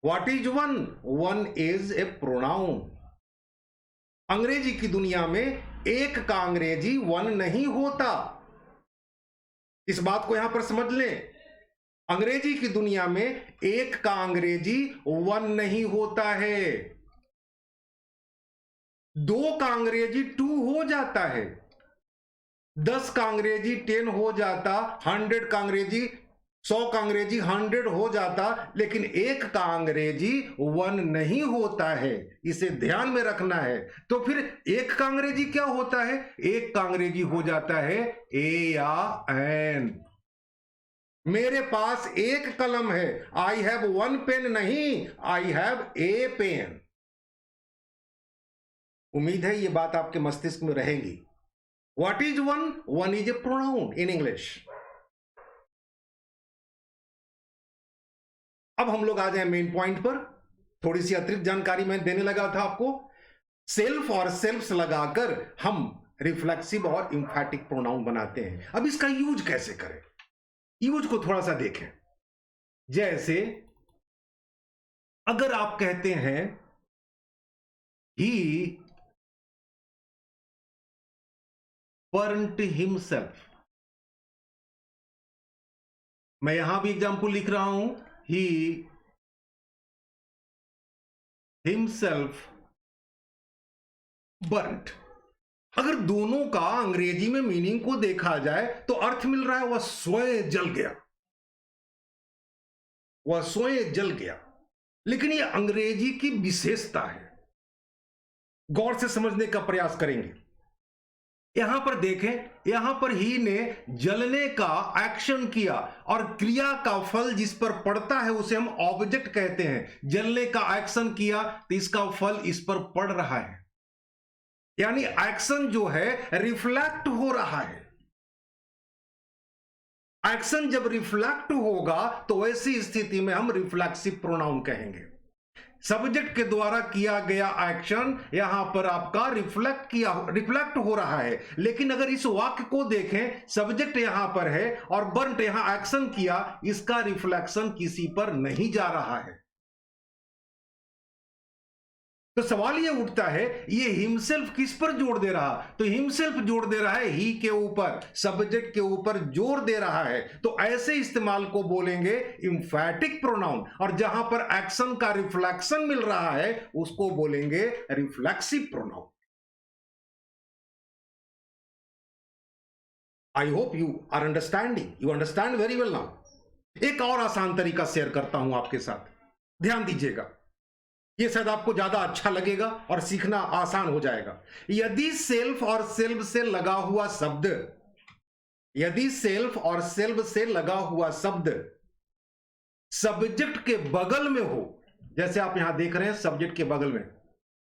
Speaker 1: What is one? One is a pronoun. अंग्रेजी की दुनिया में एक का अंग्रेजी वन नहीं होता, इस बात को यहां पर समझ लें। अंग्रेजी की दुनिया में एक का अंग्रेजी वन नहीं होता है, दो का अंग्रेजी टू हो जाता है, 10 का अंग्रेजी 10 हो जाता, 100 का अंग्रेजी 100 का अंग्रेजी 100 हो जाता, लेकिन एक का अंग्रेजी वन नहीं होता है। इसे ध्यान में रखना है। तो फिर एक का अंग्रेजी क्या होता है? एक का अंग्रेजी हो जाता है ए या एन। मेरे पास एक कलम है, आई हैव वन पेन नहीं, आई हैव ए पेन। उम्मीद है ये बात आपके मस्तिष्क में रहेगी। What is one? One is a pronoun in English. अब हम लोग आ जाए मेन पॉइंट पर। थोड़ी सी अतिरिक्त जानकारी मैं देने लगा था आपको। सेल्फ और सेल्फ्स लगाकर हम रिफ्लेक्सिव और इंफैटिक प्रोनाउन बनाते हैं। अब इसका यूज कैसे करें, यूज को थोड़ा सा देखें। जैसे अगर आप कहते हैं ही burnt himself, मैं यहां भी एग्जाम्पल लिख रहा हूं, he himself burnt। अगर दोनों का अंग्रेजी में मीनिंग को देखा जाए तो अर्थ मिल रहा है वह स्वयं जल गया, वह स्वयं जल गया। लेकिन यह अंग्रेजी की विशेषता है, गौर से समझने का प्रयास करेंगे। यहां पर देखें, यहां पर ही ने जलने का एक्शन किया, और क्रिया का फल जिस पर पड़ता है उसे हम ऑब्जेक्ट कहते हैं। जलने का एक्शन किया तो इसका फल इस पर पड़ रहा है, यानी एक्शन जो है रिफ्लेक्ट हो रहा है। एक्शन जब रिफ्लेक्ट होगा तो ऐसी स्थिति में हम रिफ्लेक्सिव प्रोनाउन कहेंगे। सब्जेक्ट के द्वारा किया गया एक्शन यहां पर आपका रिफ्लेक्ट हो रहा है। लेकिन अगर इस वाक्य को देखें, सब्जेक्ट यहां पर है और बर्न्ट यहां एक्शन किया, इसका रिफ्लेक्शन किसी पर नहीं जा रहा है। तो सवाल यह उठता है, ये हिमसेल्फ किस पर जोर दे रहा? तो हिमसेल्फ जोर दे रहा है ही के ऊपर, सब्जेक्ट के ऊपर जोर दे रहा है। तो ऐसे इस्तेमाल को बोलेंगे इंफैटिक प्रोनाउन, और जहां पर एक्शन का रिफ्लेक्शन मिल रहा है उसको बोलेंगे reflexive pronoun. I hope you are understanding, you understand very well now. एक और आसान तरीका शेयर करता हूं आपके साथ, ध्यान दीजिएगा। ये शायद आपको ज्यादा अच्छा लगेगा और सीखना आसान हो जाएगा। यदि सेल्फ और सेल्फ से लगा हुआ शब्द, यदि सेल्फ और सेल्फ से लगा हुआ शब्द सब्जेक्ट के बगल में हो, जैसे आप यहां देख रहे हैं सब्जेक्ट के बगल में,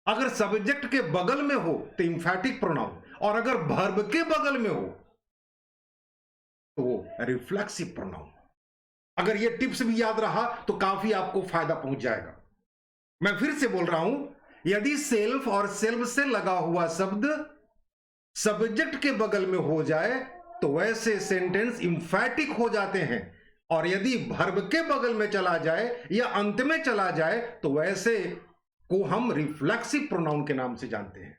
Speaker 1: अगर सब्जेक्ट के बगल में हो तो इंफैटिक प्रोनाउन, और अगर वर्ब के बगल में हो तो वो रिफ्लेक्सिव प्रोनाउन। अगर ये टिप्स भी याद रहा तो काफी आपको फायदा पहुंच जाएगा। मैं फिर से बोल रहा हूं, यदि सेल्फ और सेल्फ से लगा हुआ शब्द सब्जेक्ट के बगल में हो जाए तो वैसे सेंटेंस इंफैटिक हो जाते हैं, और यदि वर्ब के बगल में चला जाए या अंत में चला जाए तो वैसे को हम रिफ्लेक्सिव प्रोनाउन के नाम से जानते हैं।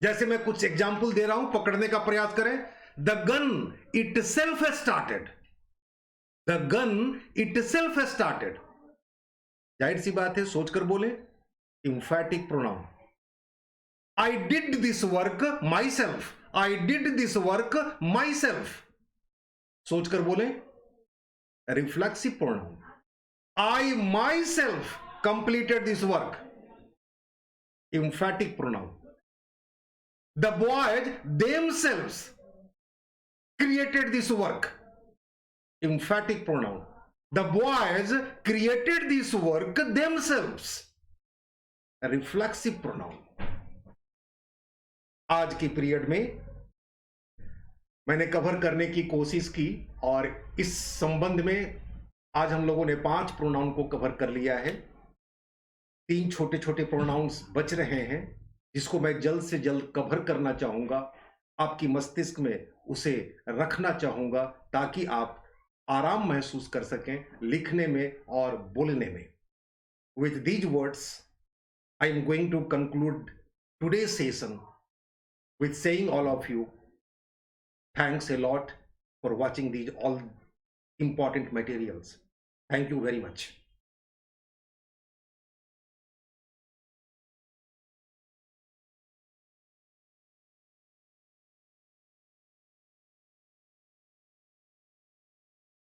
Speaker 1: जैसे मैं कुछ एग्जाम्पल दे रहा हूं, पकड़ने का प्रयास करें। The gun itself started, the gun itself started, जाहिर सी बात है, सोचकर बोले, emphatic pronoun. I did this work myself, I did this work myself, सोचकर बोले, reflexive pronoun. I myself completed this work, emphatic pronoun. The boys themselves created this work, emphatic pronoun. The boys created this work themselves, reflexive pronoun. आज की period में मैंने cover करने की कोशिश की और इस संबंध में आज हम लोगों ने 5 प्रोनाउन को कवर कर लिया है। 3 छोटे छोटे प्रोनाउंस बच रहे हैं जिसको मैं जल्द से जल्द कवर करना चाहूंगा, आपकी मस्तिष्क में उसे रखना चाहूंगा ताकि आप आराम महसूस कर सकें लिखने में और बोलने में। With these words I am going to conclude today's session with saying all of you thanks a lot for watching these all important materials. Thank you very much.